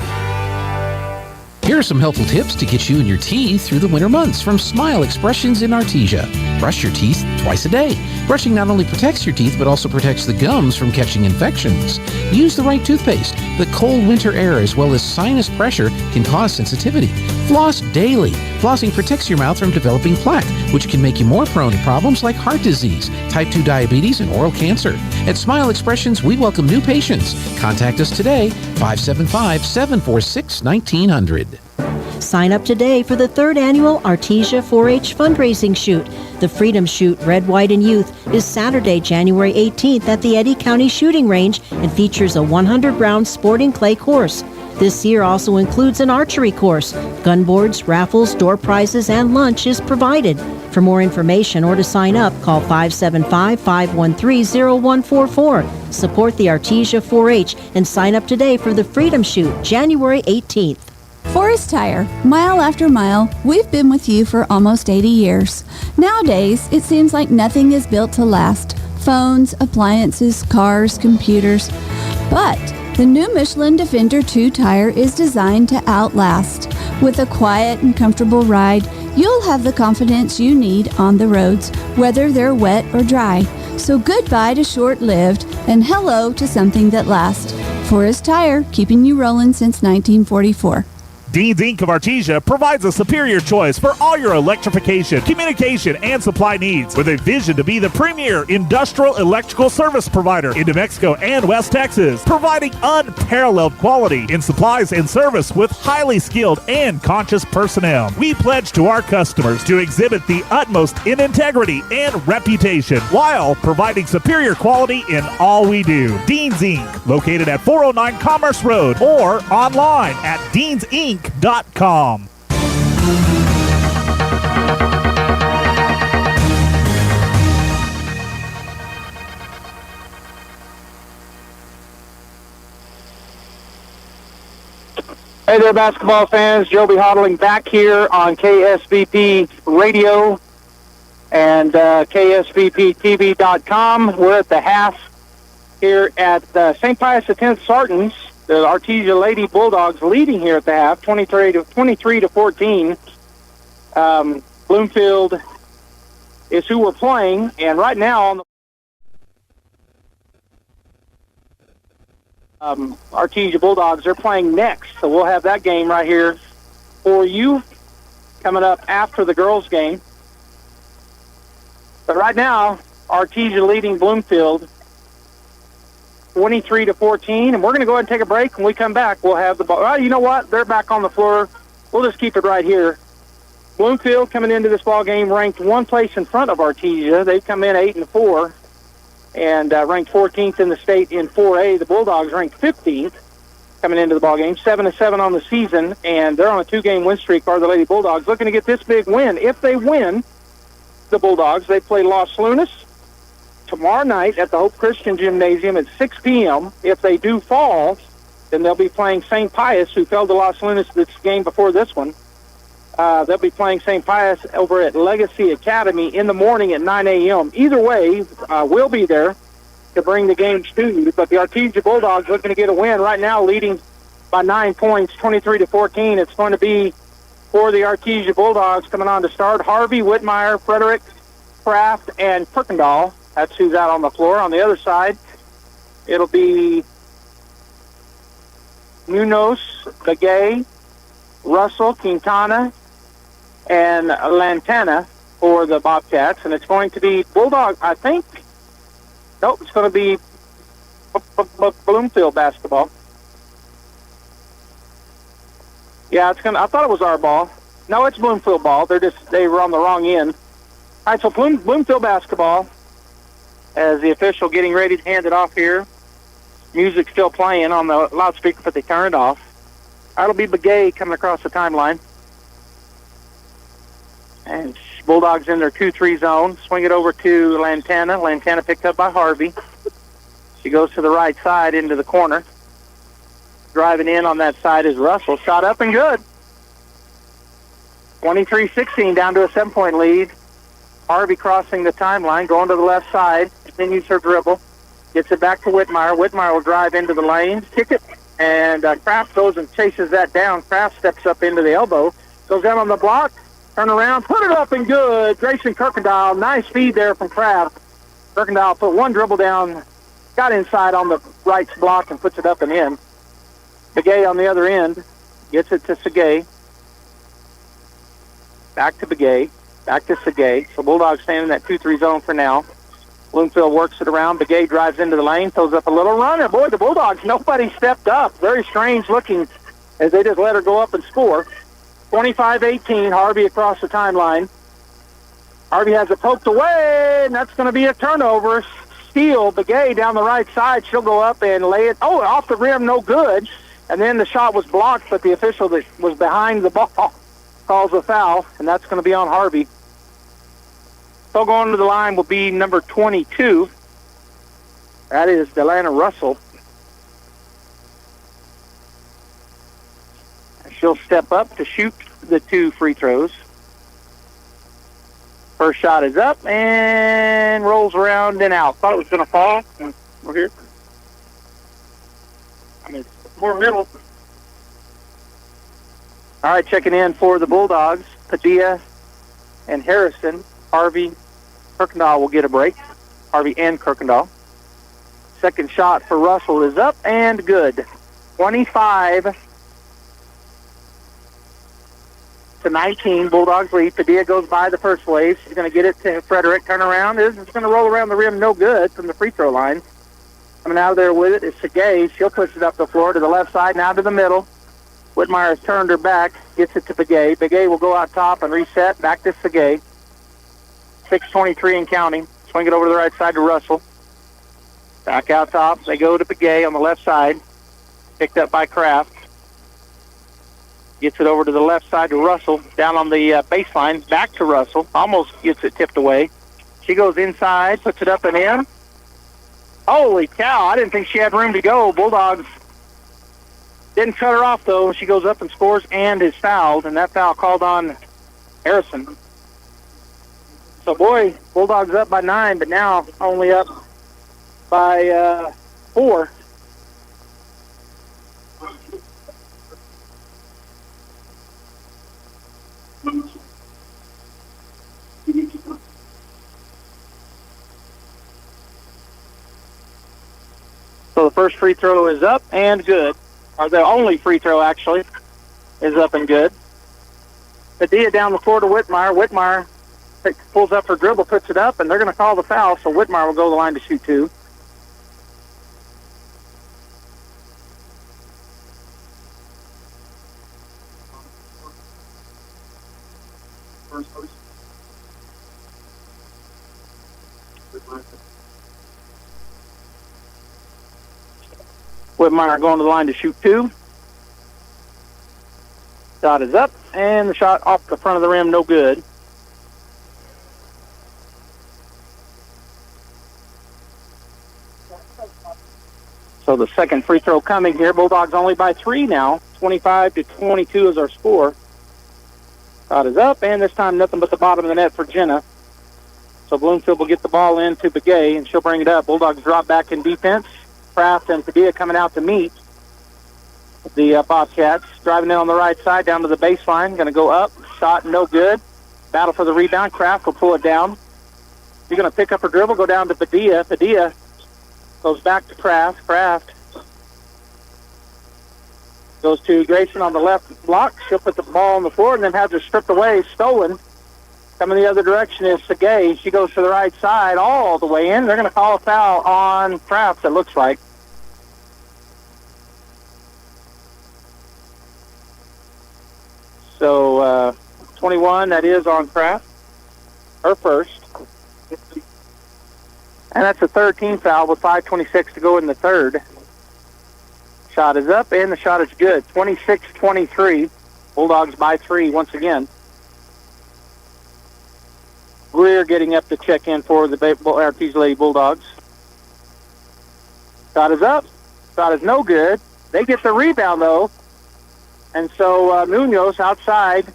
Here are some helpful tips to get you and your teeth through the winter months from Smile Expressions in Artesia. Brush your teeth twice a day. Brushing not only protects your teeth, but also protects the gums from catching infections. Use the right toothpaste. The cold winter air as well as sinus pressure can cause sensitivity. Floss daily. Flossing protects your mouth from developing plaque, which can make you more prone to problems like heart disease, type 2 diabetes, and oral cancer. At Smile Expressions, we welcome new patients. Contact us today, 575-746-1900. Sign up today for the 3rd annual Artesia 4-H fundraising shoot. The Freedom Shoot Red, White, and Youth is Saturday, January 18th at the Eddy County Shooting Range and features a 100-round sporting clay course. This year also includes an archery course. Gun boards, raffles, door prizes, and lunch is provided. For more information or to sign up, call 575-513-0144. Support the Artesia 4-H and sign up today for the Freedom Shoot, January 18th. Forest Tire, mile after mile, we've been with you for almost 80 years. Nowadays, it seems like nothing is built to last. Phones, appliances, cars, computers. But the new Michelin Defender 2 tire is designed to outlast. With a quiet and comfortable ride, you'll have the confidence you need on the roads, whether they're wet or dry. So goodbye to short-lived and hello to something that lasts. Forest Tire, keeping you rolling since 1944. Dean's Inc. of Artesia provides a superior choice for all your electrification, communication, and supply needs, with a vision to be the premier industrial electrical service provider in New Mexico and West Texas, providing unparalleled quality in supplies and service with highly skilled and conscious personnel. We pledge to our customers to exhibit the utmost in integrity and reputation while providing superior quality in all we do. Dean's Inc., located at 409 Commerce Road or online at deansinc.com. Hey there, basketball fans. Joby Hodling back here on KSVP Radio and KSVPTV.com. We're at the half here at St. Pius X Sartans. The Artesia Lady Bulldogs leading here at the half, 23 to 14. Bloomfield is who we're playing, and right now on the Artesia Bulldogs, they're playing next, so we'll have that game right here for you coming up after the girls' game. But right now, Artesia leading Bloomfield 23 to 14, and we're going to go ahead and take a break. When we come back, we'll have the ball. Well, you know what? They're back on the floor. We'll just keep it right here. Bloomfield coming into this ball game ranked one place in front of Artesia. They come in 8-4 and ranked 14th in the state in 4A. The Bulldogs ranked 15th coming into the ball game, 7-7 on the season, and they're on a 2-game win streak. Are the Lady Bulldogs looking to get this big win? If they win, the Bulldogs, they play Los Lunas tomorrow night at the Hope Christian Gymnasium at 6 p.m. If they do fall, then they'll be playing St. Pius, who fell to Los Lunas this game before this one. They'll be playing St. Pius over at Legacy Academy in the morning at 9 a.m. Either way, we'll be there to bring the games to you. But the Artesia Bulldogs looking to get a win right now, leading by 9 points, 23 to 14. It's going to be for the Artesia Bulldogs coming on to start. Harvey, Whitmire, Frederick, Kraft, and Kirkendall. That's who's out on the floor. On the other side, it'll be Munoz, Begay, Russell, Quintana, and Lantana for the Bobcats. And it's going to be Bulldog, I think. Nope, it's going to be Bloomfield basketball. Yeah, it's gonna. I thought it was our ball. No, it's Bloomfield ball. They were on the wrong end. All right, so Bloomfield basketball. As the official getting ready to hand it off here. Music still playing on the loudspeaker, but they turned it off. That'll be Begay coming across the timeline. And Bulldogs in their 2-3 zone. Swing it over to Lantana. Lantana picked up by Harvey. She goes to the right side into the corner. Driving in on that side is Russell. Shot up and good. 23-16 down to a 7-point lead. Harvey crossing the timeline, going to the left side. Continues her dribble. Gets it back to Whitmire. Whitmire will drive into the lane. Kick it. And Kraft goes and chases that down. Kraft steps up into the elbow. Goes down on the block. Turn around. Put it up and good. Grayson Kirkendall. Nice feed there from Kraft. Kirkendall put one dribble down. Got inside on the right block and puts it up and in. Begay on the other end. Gets it to Segay. Back to Begay. Back to Segay. So Bulldogs staying in that 2-3 zone for now. Bloomfield works it around. Begay drives into the lane, throws up a little run. And boy, the Bulldogs, nobody stepped up. Very strange looking as they just let her go up and score. 25-18, Harvey across the timeline. Harvey has it poked away, and that's going to be a turnover. Steele, Begay down the right side. She'll go up and lay it. Oh, off the rim, no good. And then the shot was blocked, but the official that was behind the ball calls a foul, and that's going to be on Harvey. So going to the line will be number 22. That is Delana Russell. She'll step up to shoot the 2 free throws. First shot is up and rolls around and out. Thought it was going to fall. We're here. I mean, more middle. All right, checking in for the Bulldogs. Padilla and Harrison. Harvey, Kirkendall will get a break. Harvey and Kirkendall. Second shot for Russell is up and good. 25-19, Bulldogs lead. Padilla goes by the first wave. She's going to get it to Frederick. Turn around. It's going to roll around the rim. No good from the free throw line. Coming out of there with it is Segay. She'll push it up the floor to the left side, now to the middle. Whitmire has turned her back. Gets it to Begay. Begay will go out top and reset. Back to Segay. 6:23 and counting. Swing it over to the right side to Russell. Back out top. They go to Begay on the left side. Picked up by Kraft. Gets it over to the left side to Russell. Down on the baseline. Back to Russell. Almost gets it tipped away. She goes inside. Puts it up and in. Holy cow. I didn't think she had room to go. Bulldogs didn't cut her off, though. She goes up and scores and is fouled. And that foul called on Harrison. So, boy, Bulldogs up by 9, but now only up by 4. So the first free throw is up and good. Or the only free throw, actually, is up and good. Padilla down the floor to Whitmire. Whitmire pulls up her dribble, puts it up, and they're going to call the foul, so Whitmire will go to the line to shoot 2. Whitmire going to the line to shoot 2. Shot is up, and the shot off the front of the rim, no good. So the second free throw coming here. Bulldogs only by 3 now. 25-22 is our score. Shot is up, and this time nothing but the bottom of the net for Jenna. So Bloomfield will get the ball in to Begay, and she'll bring it up. Bulldogs drop back in defense. Kraft and Padilla coming out to meet the Bobcats. Driving in on the right side down to the baseline. Going to go up. Shot no good. Battle for the rebound. Kraft will pull it down. She's going to pick up her dribble, go down to Padilla. Padilla goes back to Kraft. Kraft goes to Grayson on the left block. She'll put the ball on the floor and then has her stripped away, stolen. Coming the other direction is Segay. She goes to the right side all the way in. They're going to call a foul on Kraft, it looks like. So 21, that is on Kraft. Her first. And that's a 13 foul with 5:26 to go in the third. Shot is up, and the shot is good. 26-23. Bulldogs by 3 once again. Greer getting up to check in for the Artesia Lady Bulldogs. Shot is up. Shot is no good. They get the rebound, though. And so Munoz outside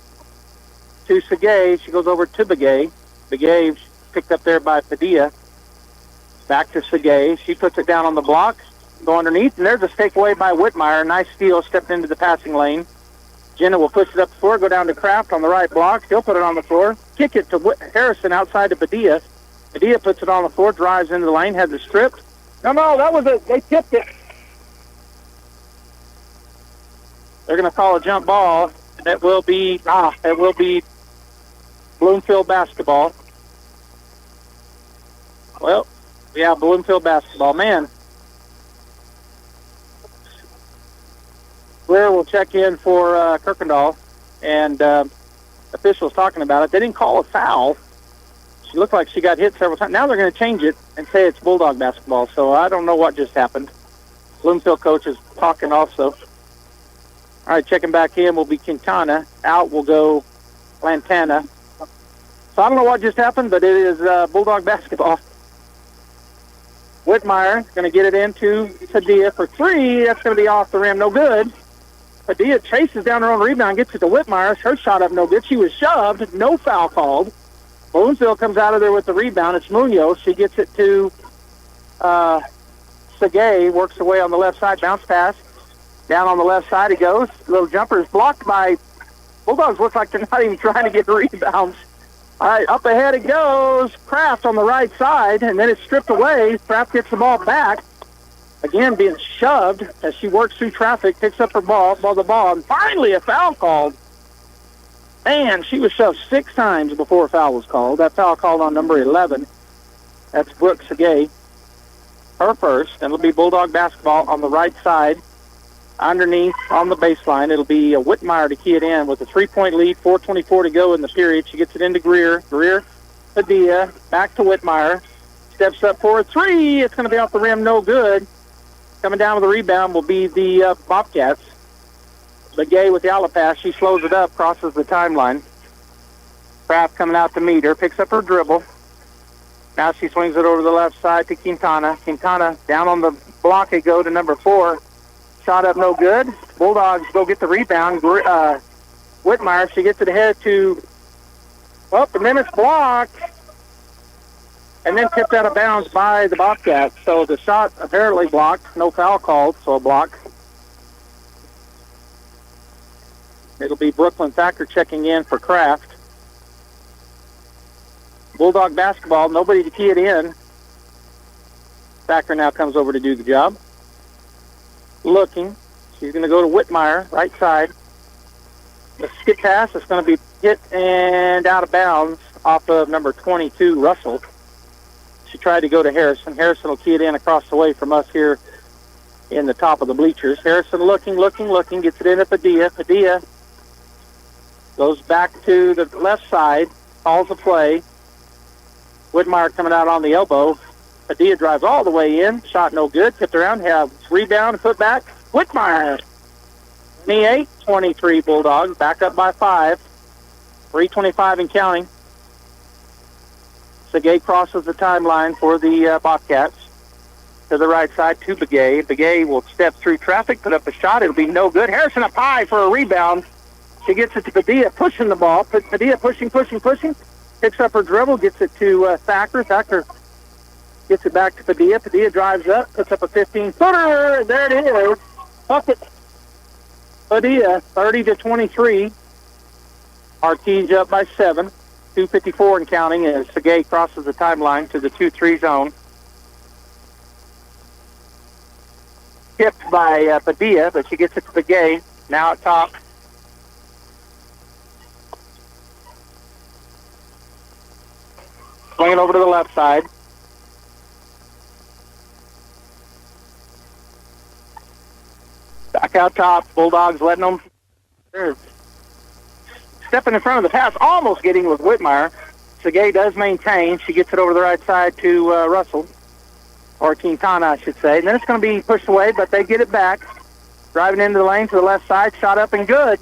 to Segay. She goes over to Begay. Begay picked up there by Padilla. Back to Segay. She puts it down on the block. Go underneath, and there's a takeaway by Whitmire. Nice steal, stepped into the passing lane. Jenna will push it up the floor, go down to Kraft on the right block. He'll put it on the floor. Kick it to Harrison outside to Padilla. Padilla puts it on the floor, drives into the lane, has it stripped. No, that was they tipped it. They're going to call a jump ball. That will be Bloomfield basketball. Well, we have Bloomfield basketball. Man, Blair will check in for Kirkendall. and officials talking about it. They didn't call a foul. She looked like she got hit several times. Now they're going to change it and say it's Bulldog basketball. So I don't know what just happened. Bloomfield coach is talking also. All right, checking back in will be Quintana. Out will go Lantana. So I don't know what just happened, but it is Bulldog basketball. Whitmire going to get it into Padilla for three. That's going to be off the rim. No good. Padilla chases down her own rebound, gets it to Whitmire. Her shot up no good. She was shoved. No foul called. Bloomfield comes out of there with the rebound. It's Munoz. She gets it to Segay. Works away on the left side. Bounce pass. Down on the left side he goes. Little jumper is blocked by Bulldogs. Looks like they're not even trying to get rebounds. All right, up ahead it goes. Kraft on the right side, and then it's stripped away. Kraft gets the ball back. Again, being shoved as she works through traffic, picks up her ball, and finally a foul called. Man, she was shoved 6 times before a foul was called. That foul called on number 11. That's Brooke Segay. Her first, and it'll be Bulldog basketball on the right side. Underneath on the baseline, it'll be Whitmire to key it in with a 3-point lead, 4:24 to go in the period. She gets it into Greer. Greer, Padilla, back to Whitmire. Steps up for a three. It's going to be off the rim, no good. Coming down with the rebound will be the Bobcats. Begay with the outlet pass. She slows it up, crosses the timeline. Kraft coming out to meet her, picks up her dribble. Now she swings it over to the left side to Quintana. Quintana down on the block. They go to number 4. Shot up no good. Bulldogs go get the rebound. Whitmire, she gets it ahead to, and then it's blocked. And then tipped out of bounds by the Bobcats. So the shot apparently blocked. No foul called, so a block. It'll be Brooklyn Thacker checking in for Kraft. Bulldog basketball, nobody to key it in. Thacker now comes over to do the job. Looking. She's going to go to Whitmire, right side. The skip pass is going to be hit and out of bounds off of number 22, Russell. She tried to go to Harrison. Harrison will key it in across the way from us here in the top of the bleachers. Harrison looking, gets it in at Padilla. Padilla goes back to the left side, calls the play. Whitmire coming out on the elbow. Padilla drives all the way in. Shot no good. Tipped around. Have rebound and put back. Whitmire. 28-23 Bulldogs. Back up by 5. 3:25 and counting. Segay crosses the timeline for the Bobcats. To the right side to Begay. Begay will step through traffic, put up a shot. It'll be no good. Harrison up high for a rebound. She gets it to Padilla, pushing the ball. Padilla pushing. Picks up her dribble, gets it to Thacker. Thacker gets it back to Padilla. Padilla drives up, puts up a 15-footer. There it is. Bucket. Padilla, 30-23. Artesia up by 7. 2:54 and counting as Segay crosses the timeline to the 2-3 zone. Tipped by Padilla, but she gets it to Begay. Now at top. Swinging over to the left side. Back out top. Bulldogs letting them. They're stepping in front of the pass, almost getting with Whitmire. Segay does maintain. She gets it over the right side to Russell. Or Quintana, I should say. And then it's going to be pushed away, but they get it back. Driving into the lane to the left side. Shot up and good.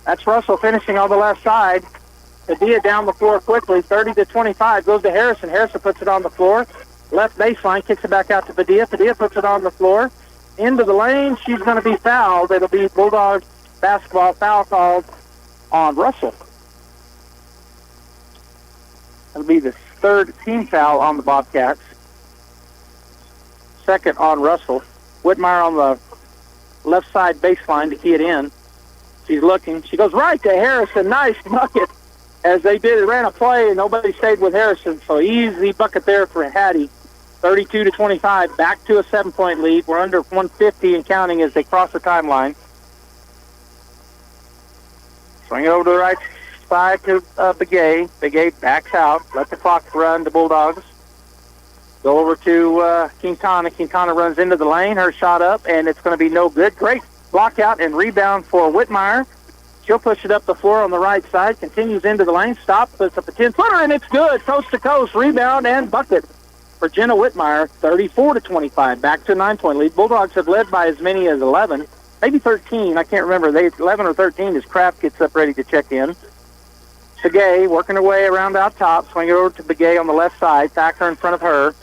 That's Russell finishing on the left side. Padilla down the floor quickly. 30-25. Goes to Harrison. Harrison puts it on the floor. Left baseline. Kicks it back out to Padilla. Padilla puts it on the floor. Into the lane. She's going to be fouled. It'll be Bulldog basketball foul called on Russell. It'll be the 3rd team foul on the Bobcats. 2nd on Russell. Whitmire on the left side baseline to key it in. She's looking. She goes right to Harrison. Nice bucket. As they ran a play, and nobody stayed with Harrison. So easy bucket there for Hattie. 32-25. Back to a 7-point lead. We're under 150 and counting as they cross the timeline. Swing it over to the right side to Begay. Begay backs out. Let the clock run to Bulldogs. Go over to Quintana. Quintana runs into the lane. Her shot up, and it's going to be no good. Great block out and rebound for Whitmire. She'll push it up the floor on the right side, continues into the lane, stops, puts up a 10-footer, and it's good. Coast to coast, rebound, and bucket for Jenna Whitmire, 34-25. Back to a 9-point lead. Bulldogs have led by as many as 11, maybe 13. I can't remember. 11 or 13 as Kraft gets up ready to check in. Segay working her way around out top, swing it over to Begay on the left side, Thacker in front of her.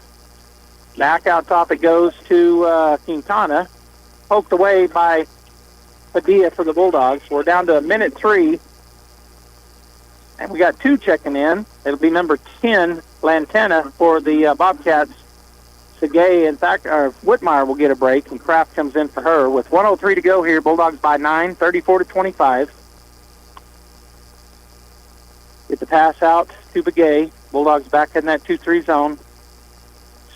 Back out top it goes to Quintana, poked away by Padilla for the Bulldogs. We're down to a minute 3, and we got 2 checking in. It'll be number 10, Lantana, for the Bobcats. Segay and Whitmire will get a break, and Kraft comes in for her. With 1:03 to go here, Bulldogs by 9, 34-25. Get the pass out to Begay. Bulldogs back in that 2-3 zone.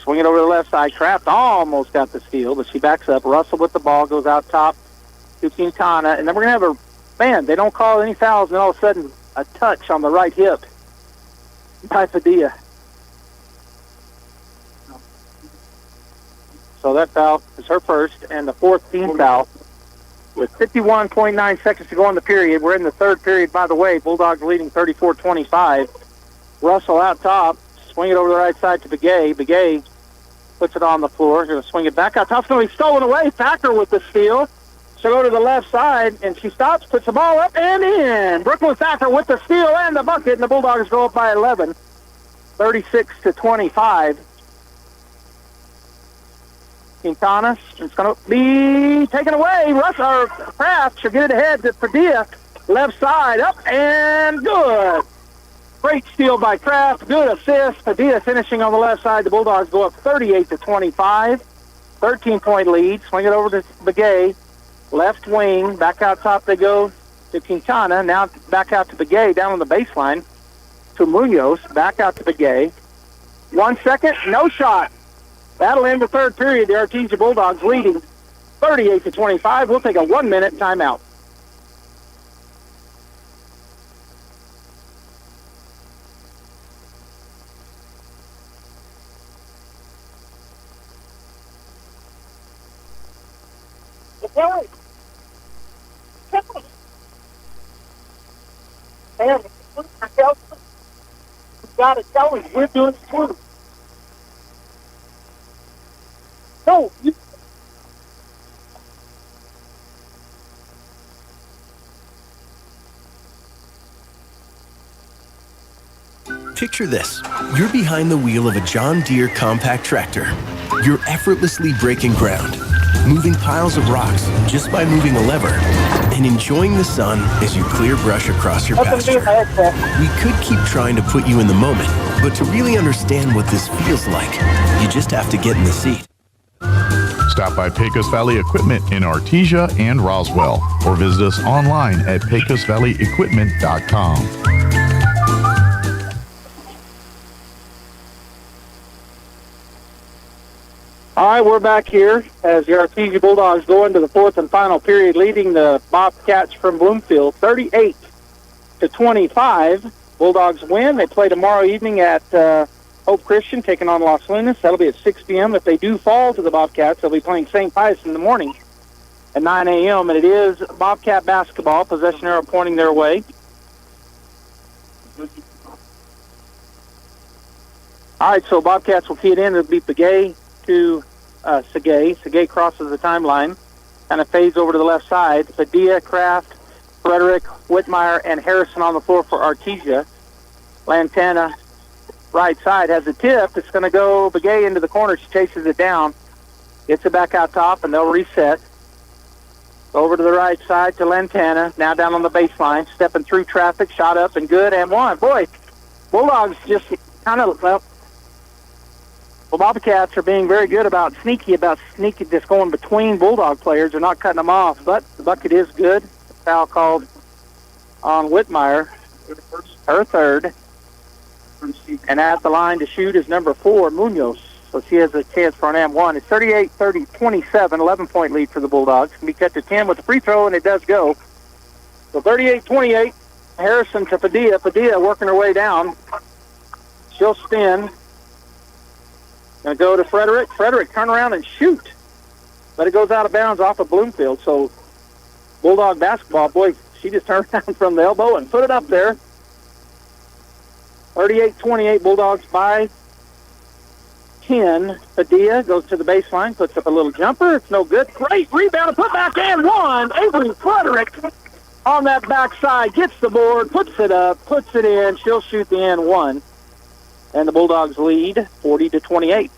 Swing it over to the left side. Kraft almost got the steal, but she backs up. Russell with the ball, goes out top to Quintana. And then we're going to have they don't call any fouls, and all of a sudden a touch on the right hip by Padilla. So that foul is her first and the 4th team foul. With 51.9 seconds to go in the period. We're in the third period, by the way. Bulldogs leading 34-25. Russell out top. Swing it over the right side to Begay. Begay puts it on the floor. Going to swing it back out top. It's going to be stolen away. Thacker with the steal. She'll go to the left side, and she stops, puts the ball up and in. Brooklyn Thacker with the steal and the bucket, and the Bulldogs go up by 11. 36-25. Quintana, it's going to be taken away. Kraft should get it ahead to Padilla. Left side, up and good. Great steal by Kraft. Good assist. Padilla finishing on the left side. The Bulldogs go up 38-25. 13-point lead. Swing it over to Begay. Left wing. Back out top they go to Quintana. Now back out to Begay down on the baseline to Munoz. Back out to Begay. 1 second. No shot. That'll end the third period. The Artesia Bulldogs leading 38-25. We'll take a 1-minute timeout. Man, we've got to tell him we're doing it too. No, Picture this. You're behind the wheel of a John Deere compact tractor. You're effortlessly breaking ground, moving piles of rocks just by moving a lever, and enjoying the sun as you clear brush across your pasture. We could keep trying to put you in the moment, but to really understand what this feels like, you just have to get in the seat. Stop by Pecos Valley Equipment in Artesia and Roswell, or visit us online at pecosvalleyequipment.com. All right, we're back here as the Artesia Bulldogs go into the fourth and final period, leading the Bobcats from Bloomfield 38-25. Bulldogs win. They play tomorrow evening at Hope Christian, taking on Los Lunas. That'll be at 6 p.m. If they do fall to the Bobcats, they'll be playing St. Pius in the morning at 9 a.m. And it is Bobcat basketball. Possession arrow pointing their way. All right, so Bobcats will key it in. It'll be Begay to Segay. Segay crosses the timeline, kind of fades over to the left side. Padilla, Kraft, Frederick, Whitmire, and Harrison on the floor for Artesia. Lantana, right side, has a tip. It's going to go Begay into the corner. She chases it down. Gets it back out top, and they'll reset. Over to the right side to Lantana. Now down on the baseline. Stepping through traffic. Shot up and good and one. Boy, Bulldogs just kind of, well, Bobcats are being very good about sneaky, just going between Bulldog players. They're not cutting them off, but the bucket is good. Foul called on Whitmire, her third. And at the line to shoot is number 4, Munoz. So she has a chance for an M1. It's 38-30-27, 11-point lead for the Bulldogs. Can be cut to 10 with the free throw, and it does go. So 38-28, Harrison to Padilla. Padilla working her way down. She'll spin. Going to go to Frederick. Frederick, turn around and shoot. But it goes out of bounds off of Bloomfield. So Bulldog basketball, boy, She just turned around from the elbow and put it up there. 38-28, Bulldogs by 10. Padilla goes to the baseline, puts up a little jumper. It's no good. Great rebound and put back and one. Avery Frederick on that backside gets the board, puts it up, puts it in. She'll shoot the and one. And the Bulldogs lead 40-28.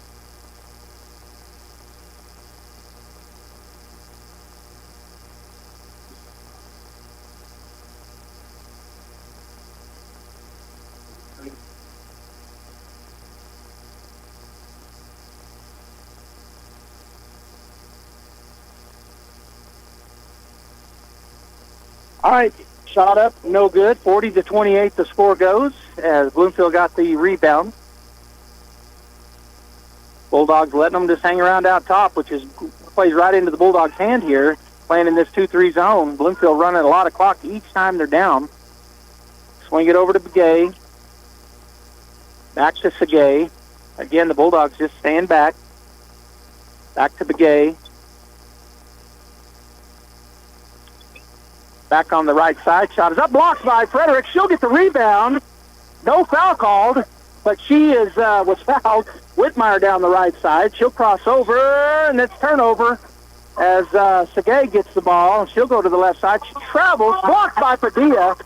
All right, shot up, no good. 40-28 the score goes as Bloomfield got the rebound. Bulldogs letting them just hang around out top, which is plays right into the Bulldogs' hand here, playing in this 2-3 zone. Bloomfield running a lot of clock each time they're down. Swing it over to Begay. Back to Segay. Again, the Bulldogs just stand back. Back to Begay. Back on the right side. Shot is up. Blocked by Frederick. She'll get the rebound. No foul called, but she was fouled. Whitmire down the right side. She'll cross over, and it's turnover as Segay gets the ball. She'll go to the left side. She travels. Blocked by Padilla.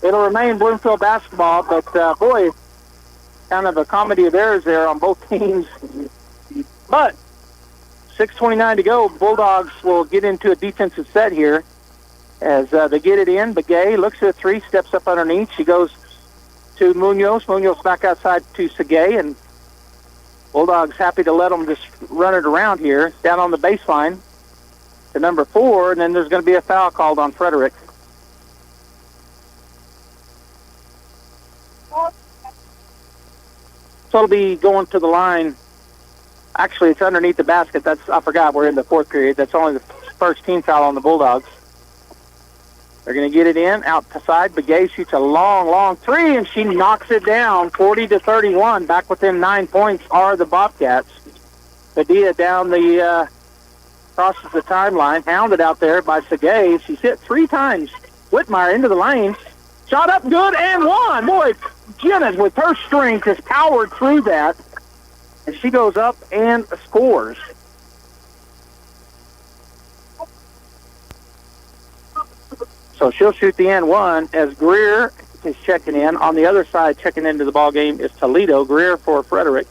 It'll remain Bloomfield basketball, but boy, kind of a comedy of errors there on both teams. But 6:29 to go. Bulldogs will get into a defensive set here. As they get it in, Begay looks at a three, steps up underneath. She goes to Munoz. Munoz back outside to Segay, and Bulldogs happy to let them just run it around here. Down on the baseline to number 4, and then there's going to be a foul called on Frederick. So it'll be going to the line. Actually, it's underneath the basket. I forgot we're in the 4th period. That's only the first team foul on the Bulldogs. They're going to get it in, out to side. Begay shoots a long, long three, and she knocks it down, 40-31. Back within 9 points are the Bobcats. Padilla down the, crosses the timeline, hounded out there by Segay. She's hit 3 times. Whitmire into the lane. Shot up good and one. Boy, Jenna, with her strength, has powered through that, and she goes up and scores. So she'll shoot the and one as Greer is checking in. On the other side, checking into the ball game is Toledo. Greer for Frederick.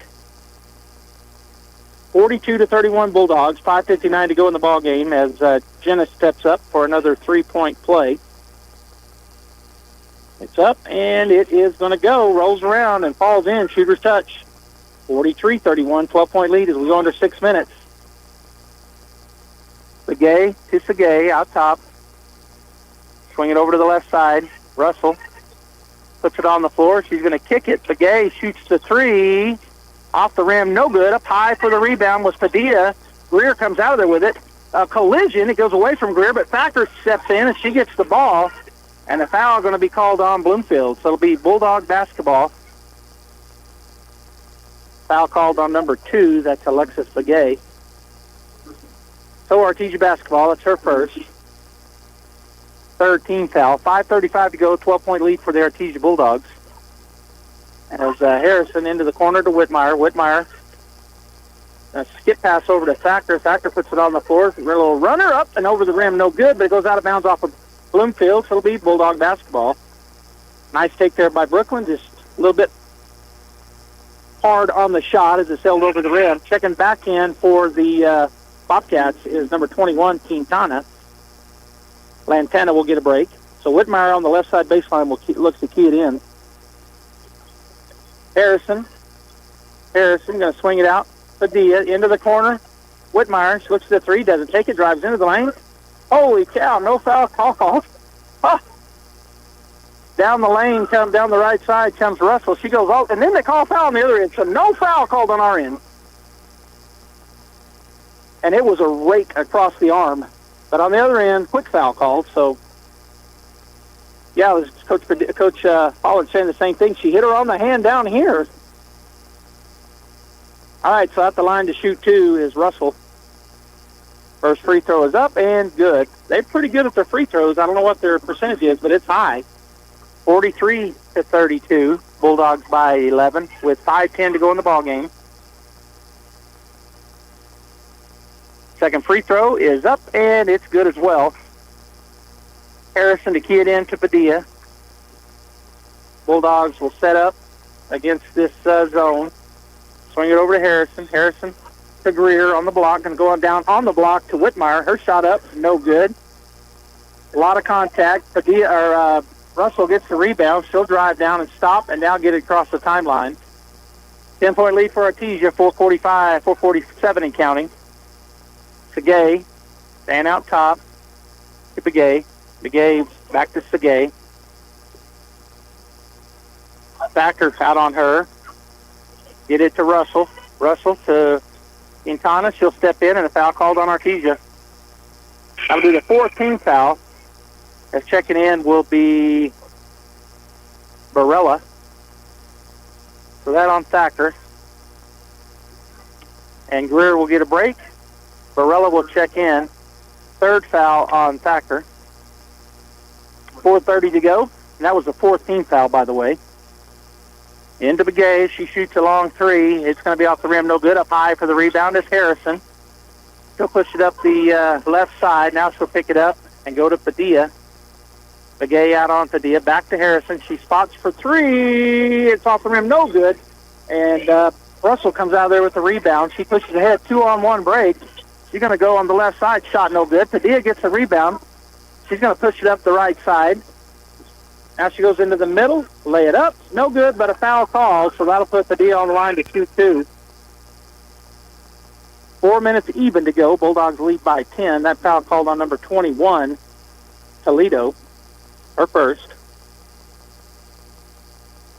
42-31 Bulldogs. 5:59 to go in the ball game as Jenna steps up for another 3-point play. It's up and it is going to go. Rolls around and falls in. Shooter's touch. 43-31. 12-point lead as we go under 6 minutes. Segay to Segay out top. Swing it over to the left side. Russell puts it on the floor. She's going to kick it. Begay shoots the three. Off the rim, no good. Up high for the rebound was Padilla. Greer comes out of there with it. A collision. It goes away from Greer, but Thacker steps in and she gets the ball. And a foul going to be called on Bloomfield. So it'll be Bulldog basketball. Foul called on number 2. That's Alexis Begay. So Artesia basketball. That's her first. 3rd team foul. 5:35 to go. 12-point lead for the Artesia Bulldogs. As Harrison into the corner to Whitmire. Whitmire, a skip pass over to Thacker. Thacker puts it on the floor. A little runner up and over the rim. No good, but it goes out of bounds off of Bloomfield. So it'll be Bulldog basketball. Nice take there by Brooklyn. Just a little bit hard on the shot as it sailed over the rim. Checking back in for the Bobcats is number 21, Quintana. Lantana will get a break. So Whitmire on the left side baseline looks to key it in. Harrison going to swing it out. Padilla into the corner. Whitmire, she looks at the three, doesn't take it, drives into the lane. Holy cow, no foul call. Huh. Down the lane, down the right side comes Russell. She goes, and then they call a foul on the other end. So no foul called on our end. And it was a rake across the arm. But on the other end, quick foul called. So, yeah, it was Coach Pollard saying the same thing. She hit her on the hand down here. All right, so at the line to shoot 2 is Russell. First free throw is up and good. They're pretty good at their free throws. I don't know what their percentage is, but it's high. 43-32. Bulldogs by 11 with 5:10 to go in the ball game. Second free throw is up and it's good as well. Harrison to key it in to Padilla. Bulldogs will set up against this zone. Swing it over to Harrison. Harrison to Greer on the block. Going to go on down on the block to Whitmire. Her shot up, no good. A lot of contact. Padilla, Russell gets the rebound. She'll drive down and stop and now get it across the timeline. 10-point lead for Artesia. 4:47 and counting. Segay, stand out top to Begay. Begay back to Segay. Thacker out on her. Get it to Russell. Russell to Quintana. She'll step in and a foul called on Artesia. That'll be the 14th foul. As checking in will be Barella. So that on Thacker. And Greer will get a break. Barella will check in. Third foul on Thacker. 4:30 to go. And that was the 14th foul, by the way. Into Begay. She shoots a long three. It's going to be off the rim. No good. Up high for the rebound is Harrison. She'll push it up the left side. Now she'll pick it up and go to Padilla. Begay out on Padilla. Back to Harrison. She spots for three. It's off the rim. No good. And Russell comes out of there with the rebound. She pushes ahead. 2-on-1 break. She's going to go on the left side. Shot no good. Padilla gets the rebound. She's going to push it up the right side. Now she goes into the middle. Lay it up. No good, but a foul call. So that'll put Padilla on the line to shoot 2. 4 minutes even to go. Bulldogs lead by 10. That foul called on number 21, Toledo. Her first.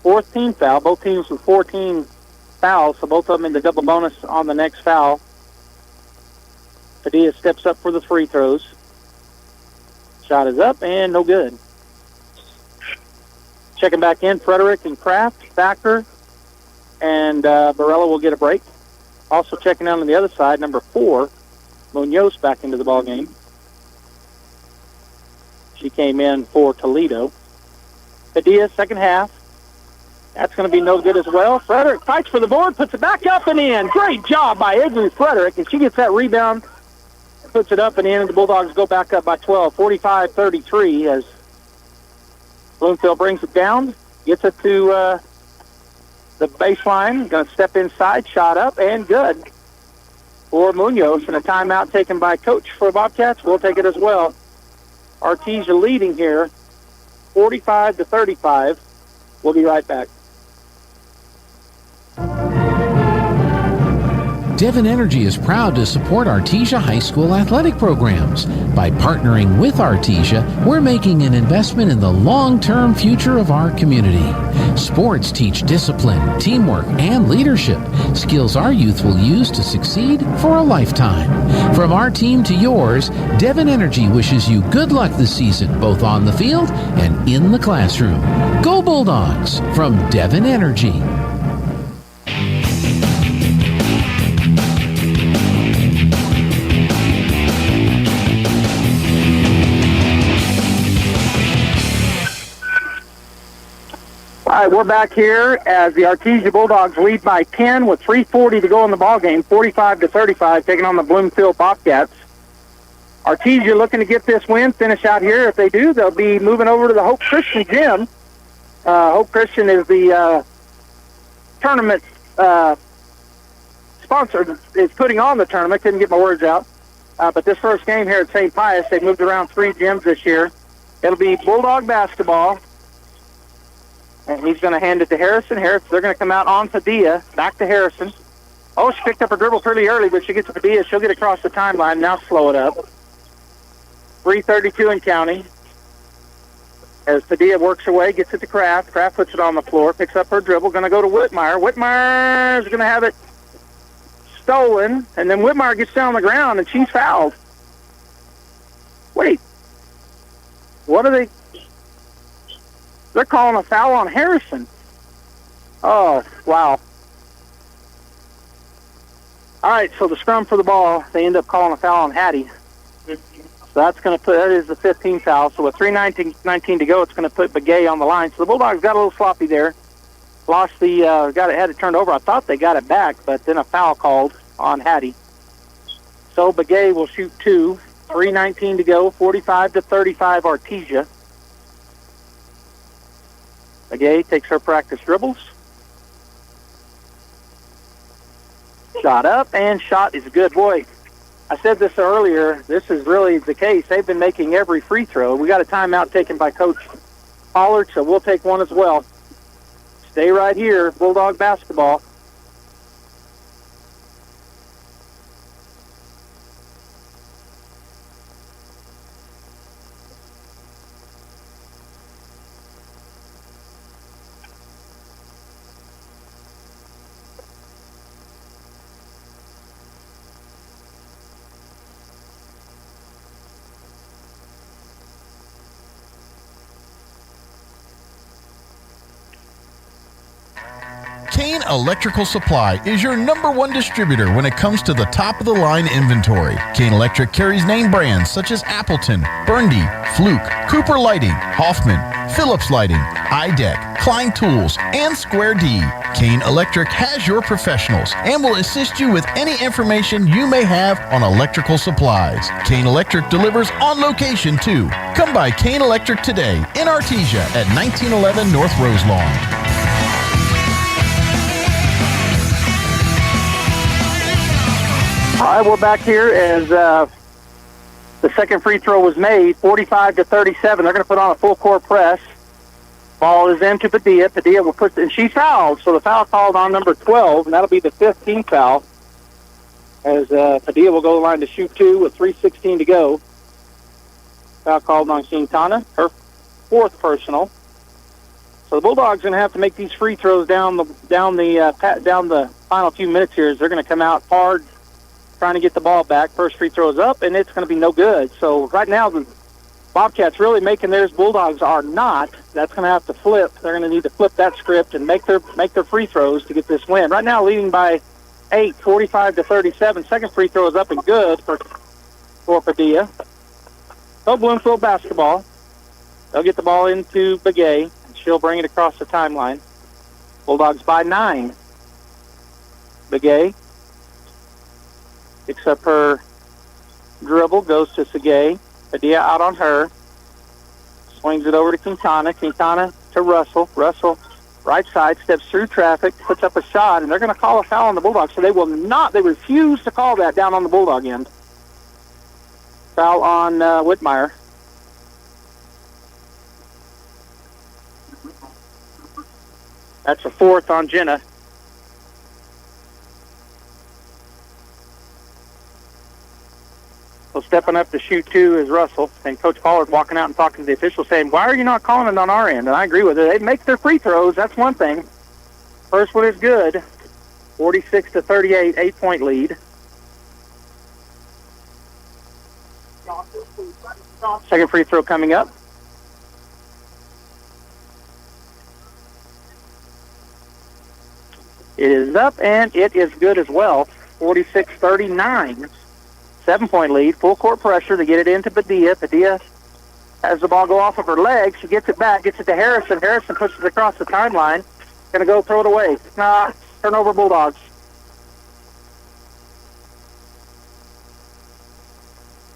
4th team foul. Both teams with 14 fouls, so both of them in the double bonus on the next foul. Padilla steps up for the free throws. Shot is up and no good. Checking back in, Frederick and Kraft, Thacker, and Barella will get a break. Also checking out on the other side, number 4, Munoz back into the ball game. She came in for Toledo. Padilla, second half. That's going to be no good as well. Frederick fights for the board, puts it back up and in. Great job by Avery Frederick, and she gets that rebound, puts it up and in, and the Bulldogs go back up by 12, 45-33 as Bloomfield brings it down, gets it to the baseline, going to step inside, shot up, and good for Munoz. And a timeout taken by Coach for Bobcats. We'll take it as well. Artesia leading here, 45-35. We'll be right back. Devon Energy is proud to support Artesia High School athletic programs. By partnering with Artesia, we're making an investment in the long-term future of our community. Sports teach discipline, teamwork, and leadership, skills our youth will use to succeed for a lifetime. From our team to yours, Devon Energy wishes you good luck this season, both on the field and in the classroom. Go Bulldogs from Devon Energy. All right, we're back here as the Artesia Bulldogs lead by 10 with 3:40 to go in the ball game, 45-35, taking on the Bloomfield Bobcats. Artesia looking to get this win, finish out here. If they do, they'll be moving over to the Hope Christian gym. Hope Christian is the tournament sponsor, is putting on the tournament. Couldn't get my words out. But this first game here at St. Pius, they moved around 3 gyms this year. It'll be Bulldog basketball. And he's going to hand it to Harrison. They're going to come out on Padilla. Back to Harrison. Oh, she picked up her dribble pretty early, but she gets to Padilla. She'll get across the timeline. Now slow it up. 3:32 and counting. As Padilla works her way, gets it to Kraft. Kraft puts it on the floor, picks up her dribble. Going to go to Whitmire. Whitmire's going to have it stolen. And then Whitmire gets down on the ground, and she's fouled. Wait. What are they... They're calling a foul on Harrison. Oh, wow. All right, so the scrum for the ball, they end up calling a foul on Hattie. So that's going to put, that is the 15th foul. So with 3:19 to go, it's going to put Begay on the line. So the Bulldogs got a little sloppy there. Lost the, had it turned over. I thought they got it back, but then a foul called on Hattie. So Begay will shoot 2. 3:19 to go, 45-35 Artesia. Begay takes her practice dribbles. Shot up, and shot is good. Boy, I said this earlier. This is really the case. They've been making every free throw. We got a timeout taken by Coach Pollard, so we'll take one as well. Stay right here, Bulldog basketball. Kane Electrical Supply is your #1 distributor when it comes to the top-of-the-line inventory. Kane Electric carries name brands such as Appleton, Burndy, Fluke, Cooper Lighting, Hoffman, Phillips Lighting, iDeck, Klein Tools, and Square D. Kane Electric has your professionals and will assist you with any information you may have on electrical supplies. Kane Electric delivers on location too. Come by Kane Electric today in Artesia at 1911 North Roselawn. All right, we're back here as the second free throw was made, 45-37. They're going to put on a full court press. Ball is into Padilla. Padilla will put, and she's fouled, so the foul called on number 12, and that'll be the 15th foul. As Padilla will go to the line to shoot 2 with 3:16 to go. Foul called on Quintana, her 4th personal. So the Bulldogs are going to have to make these free throws down the final few minutes here. As they're going to come out hard, trying to get the ball back. First free throw is up, and it's going to be no good. So right now, the Bobcats really making theirs. Bulldogs are not. That's going to have to flip. They're going to need to flip that script and make their free throws to get this win. Right now, leading by 8, 45-37. Second free throw is up and good for Padilla. So Bloomfield basketball. They'll get the ball into Begay, and she'll bring it across the timeline. Bulldogs by 9. Begay picks up her dribble, goes to Segay. Padilla out on her. Swings it over to Quintana. Quintana to Russell. Russell, right side, steps through traffic, puts up a shot, and they're going to call a foul on the Bulldogs. So they refuse to call that down on the Bulldog end. Foul on Whitmire. That's a 4th on Jenna. So stepping up to shoot 2 is Russell, and Coach Pollard walking out and talking to the officials saying, why are you not calling it on our end? And I agree with it. They make their free throws. That's one thing. First one is good. 46-38, 8-point lead. Second free throw coming up. It is up, and it is good as well. 46-39. 7-point lead, full court pressure to get it into Padilla. Padilla has the ball go off of her leg. She gets it back, gets it to Harrison. Harrison pushes it across the timeline. Going to go throw it away. Turnover Bulldogs.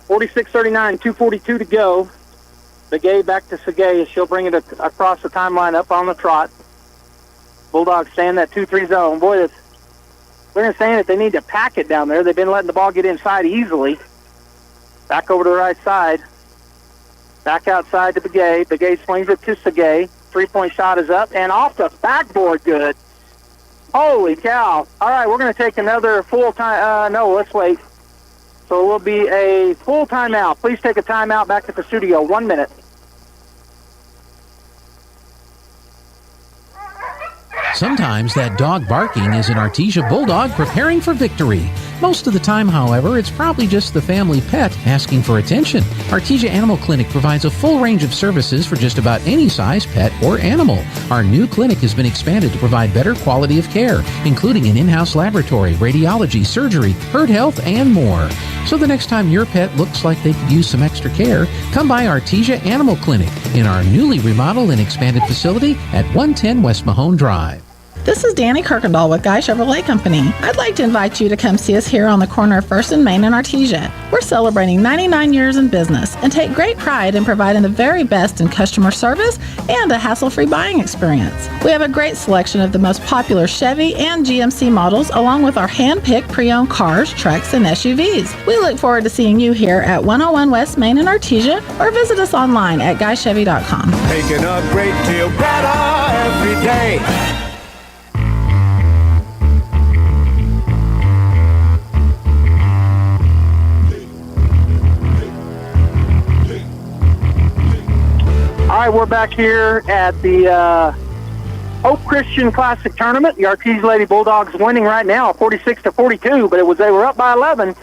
46-39, 2:42 to go. Begay back to Segay as she'll bring it across the timeline up on the trot. Bulldogs stay in that 2-3 zone. Boy, they're saying that they need to pack it down there. They've been letting the ball get inside easily. Back over to the right side. Back outside to Begay. Begay swings it to Segay. 3-point shot is up and off the backboard. Good. Holy cow. All right, we're going to take another full time. No, let's wait. So it will be a full timeout. Please take a timeout back at the studio. 1 minute. Sometimes that dog barking is an Artesia Bulldog preparing for victory. Most of the time, however, it's probably just the family pet asking for attention. Artesia Animal Clinic provides a full range of services for just about any size pet or animal. Our new clinic has been expanded to provide better quality of care, including an in-house laboratory, radiology, surgery, herd health, and more. So the next time your pet looks like they could use some extra care, come by Artesia Animal Clinic in our newly remodeled and expanded facility at 110 West Mahone Drive. This is Danny Kirkendall with Guy Chevrolet Company. I'd like to invite you to come see us here on the corner of 1st and Main in Artesia. We're celebrating 99 years in business and take great pride in providing the very best in customer service and a hassle-free buying experience. We have a great selection of the most popular Chevy and GMC models, along with our hand-picked pre-owned cars, trucks, and SUVs. We look forward to seeing you here at 101 West Main in Artesia, or visit us online at guychevy.com. Making a great deal better every day. All right, we're back here at the Hope Christian Classic Tournament. The Artesia Lady Bulldogs winning right now, 46-42, but they were up by 11.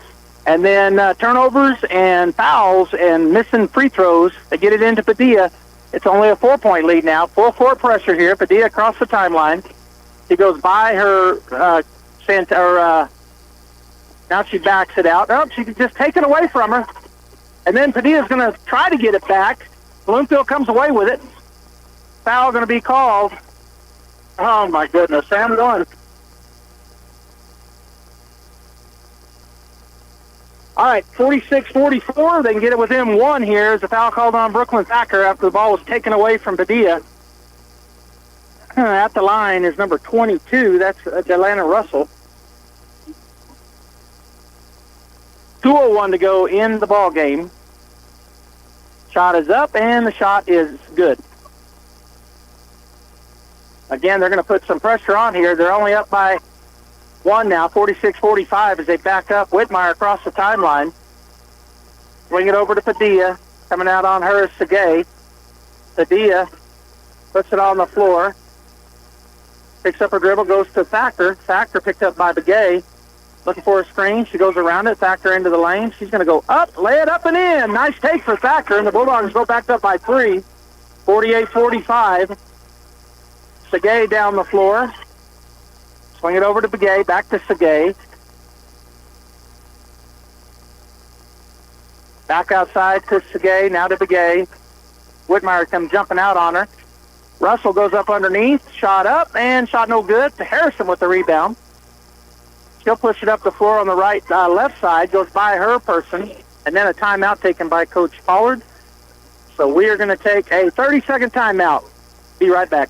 And then turnovers and fouls and missing free throws, they get it into Padilla. It's only a 4-point lead now. Full court pressure here. Padilla across the timeline. She goes by her now she backs it out. Oh, she can just take it away from her. And then Padilla's going to try to get it back. Bloomfield comes away with it. Foul going to be called. Oh, my goodness. Sam going. All right, 46-44. They can get it within one here. As a foul called on Brooklyn Thacker after the ball was taken away from Padilla. At the line is number 22. That's Delana Russell. 2:01 to go in the ball game. Shot is up, and the shot is good. Again, they're going to put some pressure on here. They're only up by one now, 46-45, as they back up. Whitmire across the timeline. Swing it over to Padilla. Coming out on her is Segay. Padilla puts it on the floor. Picks up her dribble, goes to Thacker. Thacker picked up by Begay. Looking for a screen. She goes around it. Thacker into the lane. She's going to go up, lay it up and in. Nice take for Thacker, and the Bulldogs go back up by 3. 48-45. Segay down the floor. Swing it over to Begay. Back to Segay. Back outside to Segay. Now to Begay. Whitmire comes jumping out on her. Russell goes up underneath. Shot up, and shot no good. To Harrison with the rebound. She'll push it up the floor on the left side, goes by her person, and then a timeout taken by Coach Pollard. So we are going to take a 30-second timeout. Be right back.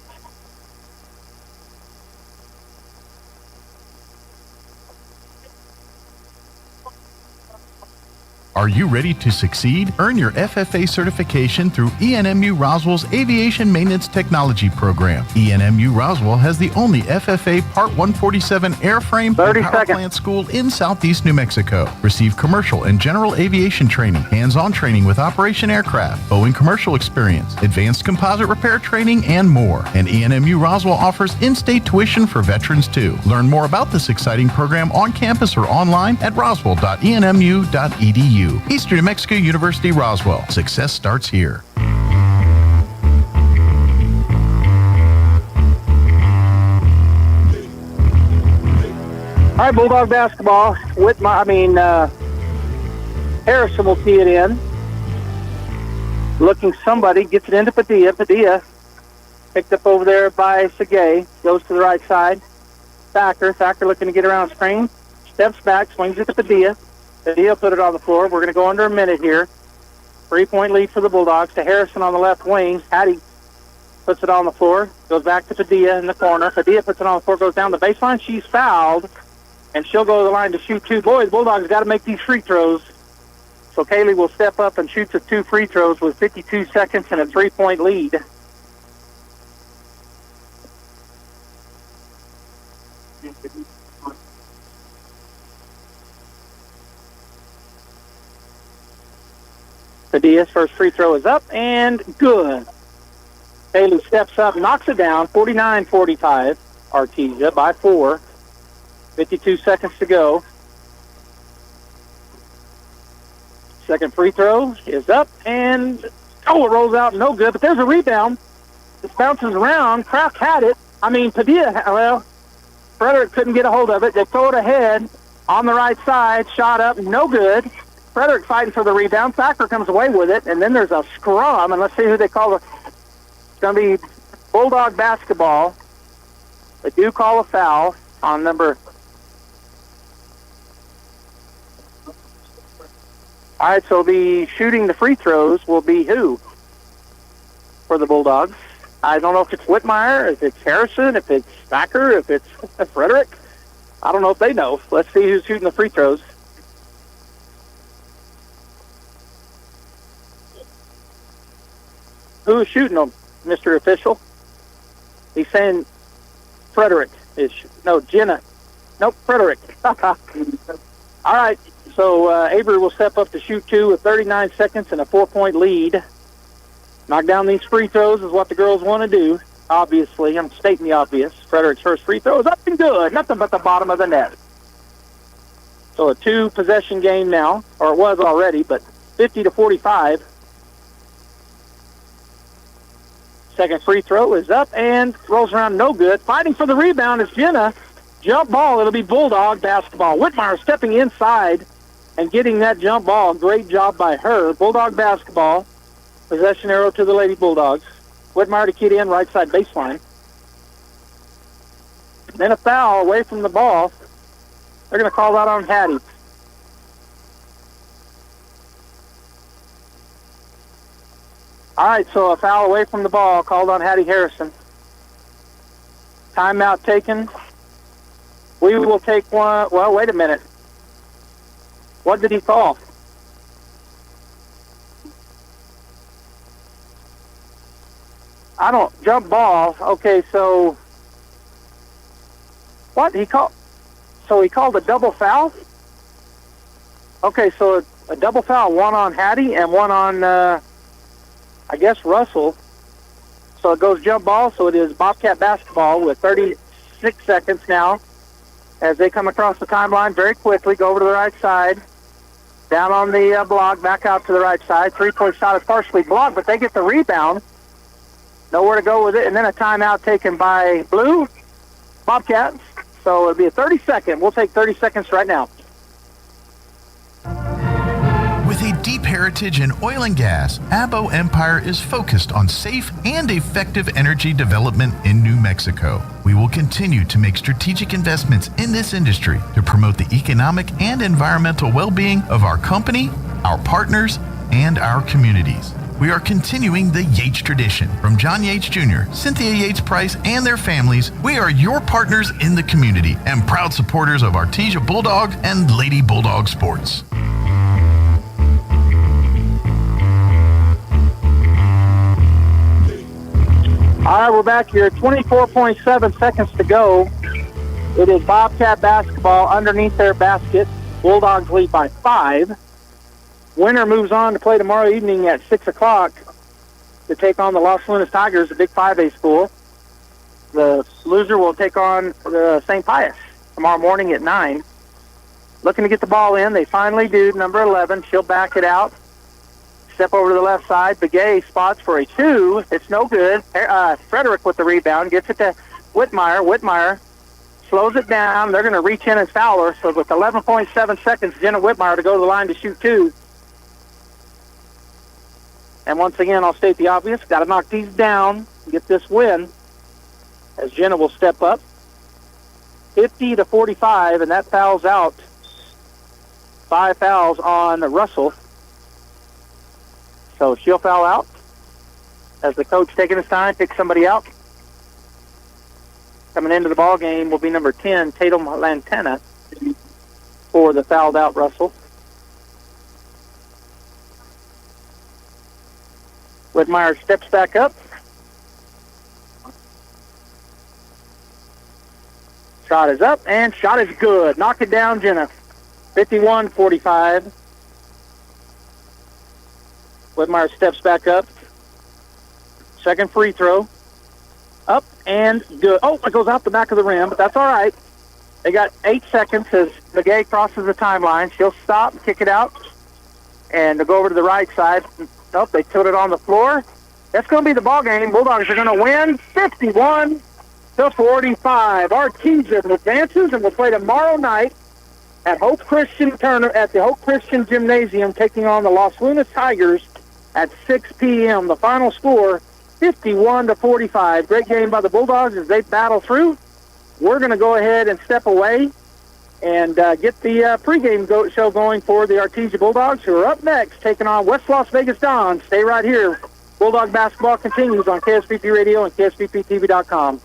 Are you ready to succeed? Earn your FFA certification through ENMU Roswell's Aviation Maintenance Technology Program. ENMU Roswell has the only FFA Part 147 airframe and power plant school in Southeast New Mexico. Receive commercial and general aviation training, hands-on training with operation aircraft, Boeing commercial experience, advanced composite repair training, and more. And ENMU Roswell offers in-state tuition for veterans too. Learn more about this exciting program on campus or online at roswell.enmu.edu. Eastern New Mexico University, Roswell. Success starts here. All right, Bulldog basketball. Harrison will tee it in. Looking somebody, gets it into Padilla. Padilla picked up over there by Segay. Goes to the right side. Thacker looking to get around screen. Steps back, swings it to Padilla. Padilla put it on the floor. We're going to go under a minute here. 3-point lead for the Bulldogs. To Harrison on the left wing. Hattie puts it on the floor. Goes back to Padilla in the corner. Padilla puts it on the floor, goes down the baseline. She's fouled, and she'll go to the line to shoot two. Boys, Bulldogs got to make these free throws. So Kaylee will step up and shoot the 2 free throws with 52 seconds and a 3-point lead. Padilla's first free throw is up and good. Kaylee steps up, knocks it down, 49-45. Artesia by 4. 52 seconds to go. Second free throw is up, and it rolls out, no good, but there's a rebound. It bounces around. Kraft had it. Padilla, Frederick couldn't get a hold of it. They throw it ahead on the right side, shot up, no good. Frederick fighting for the rebound. Thacker comes away with it, and then there's a scrum, and let's see who they call it. It's going to be Bulldog basketball. They do call a foul on number... All right, so the shooting the free throws will be who for the Bulldogs? I don't know if it's Whitmire, if it's Harrison, if it's Thacker, if it's Frederick. I don't know if they know. Let's see who's shooting the free throws. Who is shooting them, Mr. Official? He's saying Frederick is... No, Jenna. Nope, Frederick. All right. So Avery will step up to shoot 2 with 39 seconds and a 4-point lead. Knock down these free throws is what the girls want to do, obviously. I'm stating the obvious. Frederick's first free throw is up and good. Nothing but the bottom of the net. So a 2-possession game now, or it was already, but 50-45. Second free throw is up and rolls around no good. Fighting for the rebound is Jenna. Jump ball. It'll be Bulldog basketball. Whitmire stepping inside and getting that jump ball. Great job by her. Bulldog basketball. Possession arrow to the Lady Bulldogs. Whitmire to key in right side baseline. Then a foul away from the ball. They're going to call that on Hattie. All right, so a foul away from the ball called on Hattie Harrison. Timeout taken. We will take one. Well, wait a minute. What did he call? Jump ball. Okay, so what he called? So he called a double foul. Okay, so a double foul, one on Hattie and one on, I guess, Russell. So it goes jump ball. So it is Bobcat basketball with 36 seconds now. As they come across the timeline very quickly, go over to the right side, down on the block, back out to the right side. 3-point shot is partially blocked, but they get the rebound. Nowhere to go with it, and then a timeout taken by Blue Bobcats. So it'll be a 30-second. We'll take 30 seconds right now. With a deep heritage in oil and gas, Abo Empire is focused on safe and effective energy development in New Mexico. We will continue to make strategic investments in this industry to promote the economic and environmental well-being of our company, our partners, and our communities. We are continuing the Yates tradition. From John Yates Jr., Cynthia Yates Price, and their families, we are your partners in the community and proud supporters of Artesia Bulldog and Lady Bulldog sports. All right, we're back here. 24.7 seconds to go. It is Bobcat basketball underneath their basket. Bulldogs lead by 5. Winner moves on to play tomorrow evening at 6 o'clock to take on the Los Lunas Tigers, a big 5A school. The loser will take on the St. Pius tomorrow morning at 9. Looking to get the ball in. They finally do. Number 11. She'll back it out. Step over to the left side. Begay spots for a 2. It's no good. Frederick with the rebound. Gets it to Whitmire. Whitmire slows it down. They're going to reach in and foul her. So with 11.7 seconds, Jenna Whitmire to go to the line to shoot 2. And once again, I'll state the obvious. Got to knock these down and get this win as Jenna will step up. 50-45, and that fouls out. 5 fouls on Russell. So she'll foul out as the coach taking his time, picks somebody out. Coming into the ball game will be number 10, Tatum Lantana, for the fouled out Russell. Whitmire steps back up. Shot is up, and shot is good. Knock it down, Jenna. 51-45. Whitmire steps back up. Second free throw. Up and good. Oh, it goes out the back of the rim, but that's all right. They got 8 seconds as McGay crosses the timeline. She'll stop, kick it out, and they'll go over to the right side. Nope, they tilt it on the floor. That's going to be the ball game. Bulldogs are going to win 51-45. Artesia advances and will play tomorrow night at Hope Christian at the Hope Christian Gymnasium, taking on the Los Lunas Tigers at 6 p.m. The final score, 51-45. Great game by the Bulldogs as they battle through. We're going to go ahead and step away and get the pregame show going for the Artesia Bulldogs, who are up next, taking on West Las Vegas Dons. Stay right here. Bulldog basketball continues on KSBP Radio and KSBPTV.com.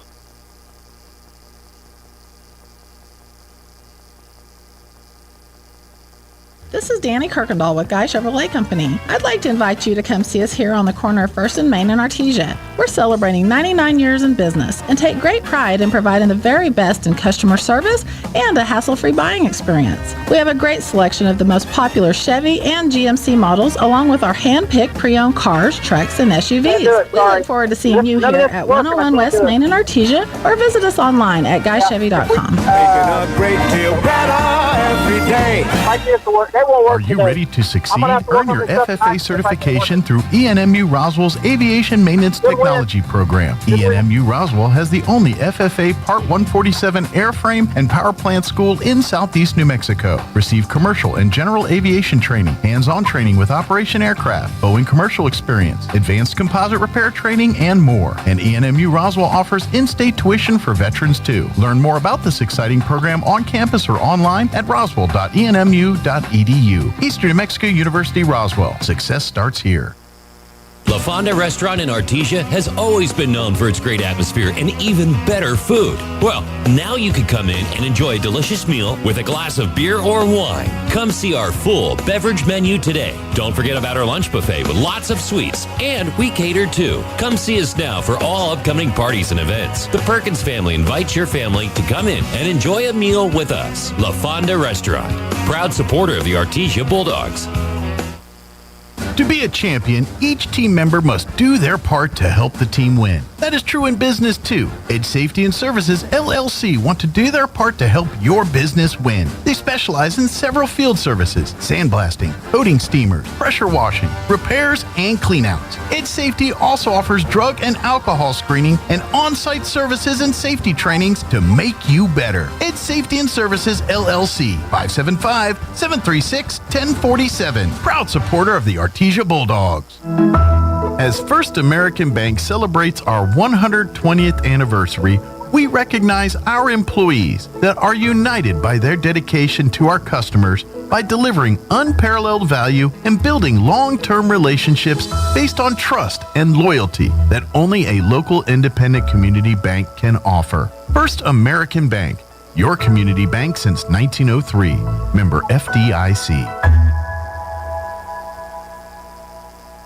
This is Danny Kirkendall with Guy Chevrolet Company. I'd like to invite you to come see us here on the corner of 1st and Main in Artesia. We're celebrating 99 years in business and take great pride in providing the very best in customer service and a hassle-free buying experience. We have a great selection of the most popular Chevy and GMC models, along with our hand-picked pre-owned cars, trucks, and SUVs. We look forward to seeing you here at 101 West Main in Artesia, or visit us online at guychevy.com. Making a great deal better every day. Are you ready to succeed? Earn your FFA certification through ENMU Roswell's Aviation Maintenance Technology Program. ENMU Roswell has the only FFA Part 147 airframe and power plant school in southeast New Mexico. Receive commercial and general aviation training, hands-on training with Operation Aircraft, Boeing commercial experience, advanced composite repair training, and more. And ENMU Roswell offers in-state tuition for veterans too. Learn more about this exciting program on campus or online at roswell.enmu.edu. Eastern New Mexico University, Roswell. Success starts here. La Fonda Restaurant in Artesia has always been known for its great atmosphere and even better food. Well, now you can come in and enjoy a delicious meal with a glass of beer or wine. Come see our full beverage menu today. Don't forget about our lunch buffet with lots of sweets, and we cater too. Come see us now for all upcoming parties and events. The Perkins family invites your family to come in and enjoy a meal with us. La Fonda Restaurant, proud supporter of the Artesia Bulldogs. To be a champion, each team member must do their part to help the team win. That is true in business too. Edge Safety and Services LLC want to do their part to help your business win. They specialize in several field services: sandblasting, coating steamers, pressure washing, repairs, and cleanouts. Edge Safety also offers drug and alcohol screening and on-site services and safety trainings to make you better. Edge Safety and Services LLC, 575-736-1047. Proud supporter of the Artesia Bulldogs. As First American Bank celebrates our 120th anniversary, we recognize our employees that are united by their dedication to our customers by delivering unparalleled value and building long-term relationships based on trust and loyalty that only a local independent community bank can offer. First American Bank, your community bank since 1903. Member FDIC.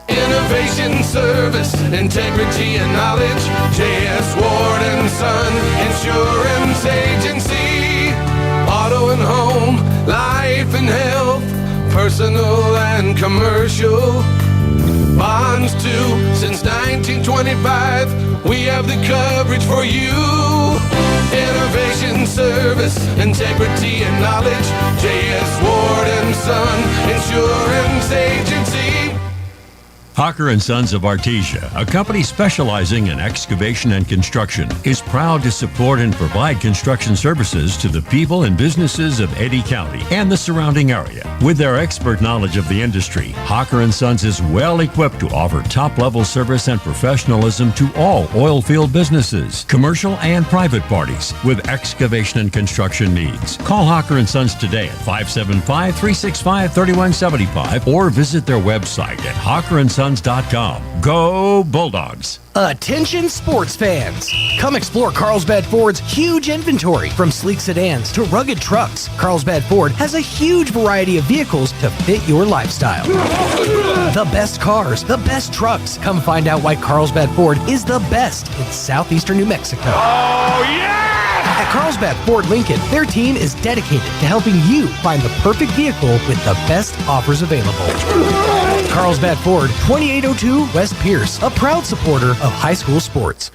Innovation, service, integrity, and knowledge. J.S. Ward & Son Insurance Agency. Auto and home, life and health, personal and commercial. Bonds too, since 1925. We have the coverage for you. Innovation, service, integrity, and knowledge. J.S. Ward & Son Insurance Agency. Hawker & Sons of Artesia, a company specializing in excavation and construction, is proud to support and provide construction services to the people and businesses of Eddy County and the surrounding area. With their expert knowledge of the industry, Hawker & Sons is well equipped to offer top-level service and professionalism to all oil field businesses, commercial and private parties with excavation and construction needs. Call Hawker & Sons today at 575-365-3175 or visit their website at hawkerandsons.com. Go Bulldogs! Attention sports fans! Come explore Carlsbad Ford's huge inventory. From sleek sedans to rugged trucks, Carlsbad Ford has a huge variety of vehicles to fit your lifestyle. The best cars, the best trucks. Come find out why Carlsbad Ford is the best in southeastern New Mexico. Oh, yeah! At Carlsbad Ford Lincoln, their team is dedicated to helping you find the perfect vehicle with the best offers available. Carlsbad Ford, 2802 West Pierce, a proud supporter of high school sports.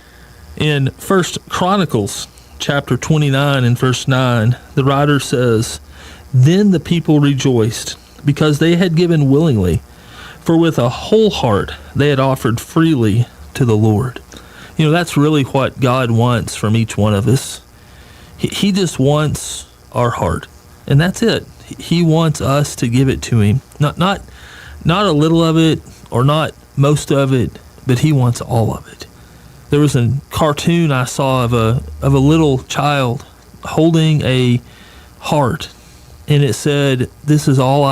In 1 Chronicles chapter 29 and verse 9, the writer says, "Then the people rejoiced, because they had given willingly, for with a whole heart they had offered freely to the Lord." You know, that's really what God wants from each one of us. He just wants our heart, and that's it. He wants us to give it to him. Not a little of it or not most of it, but he wants all of it. There was a cartoon I saw of a little child holding a heart, and it said, "This is all I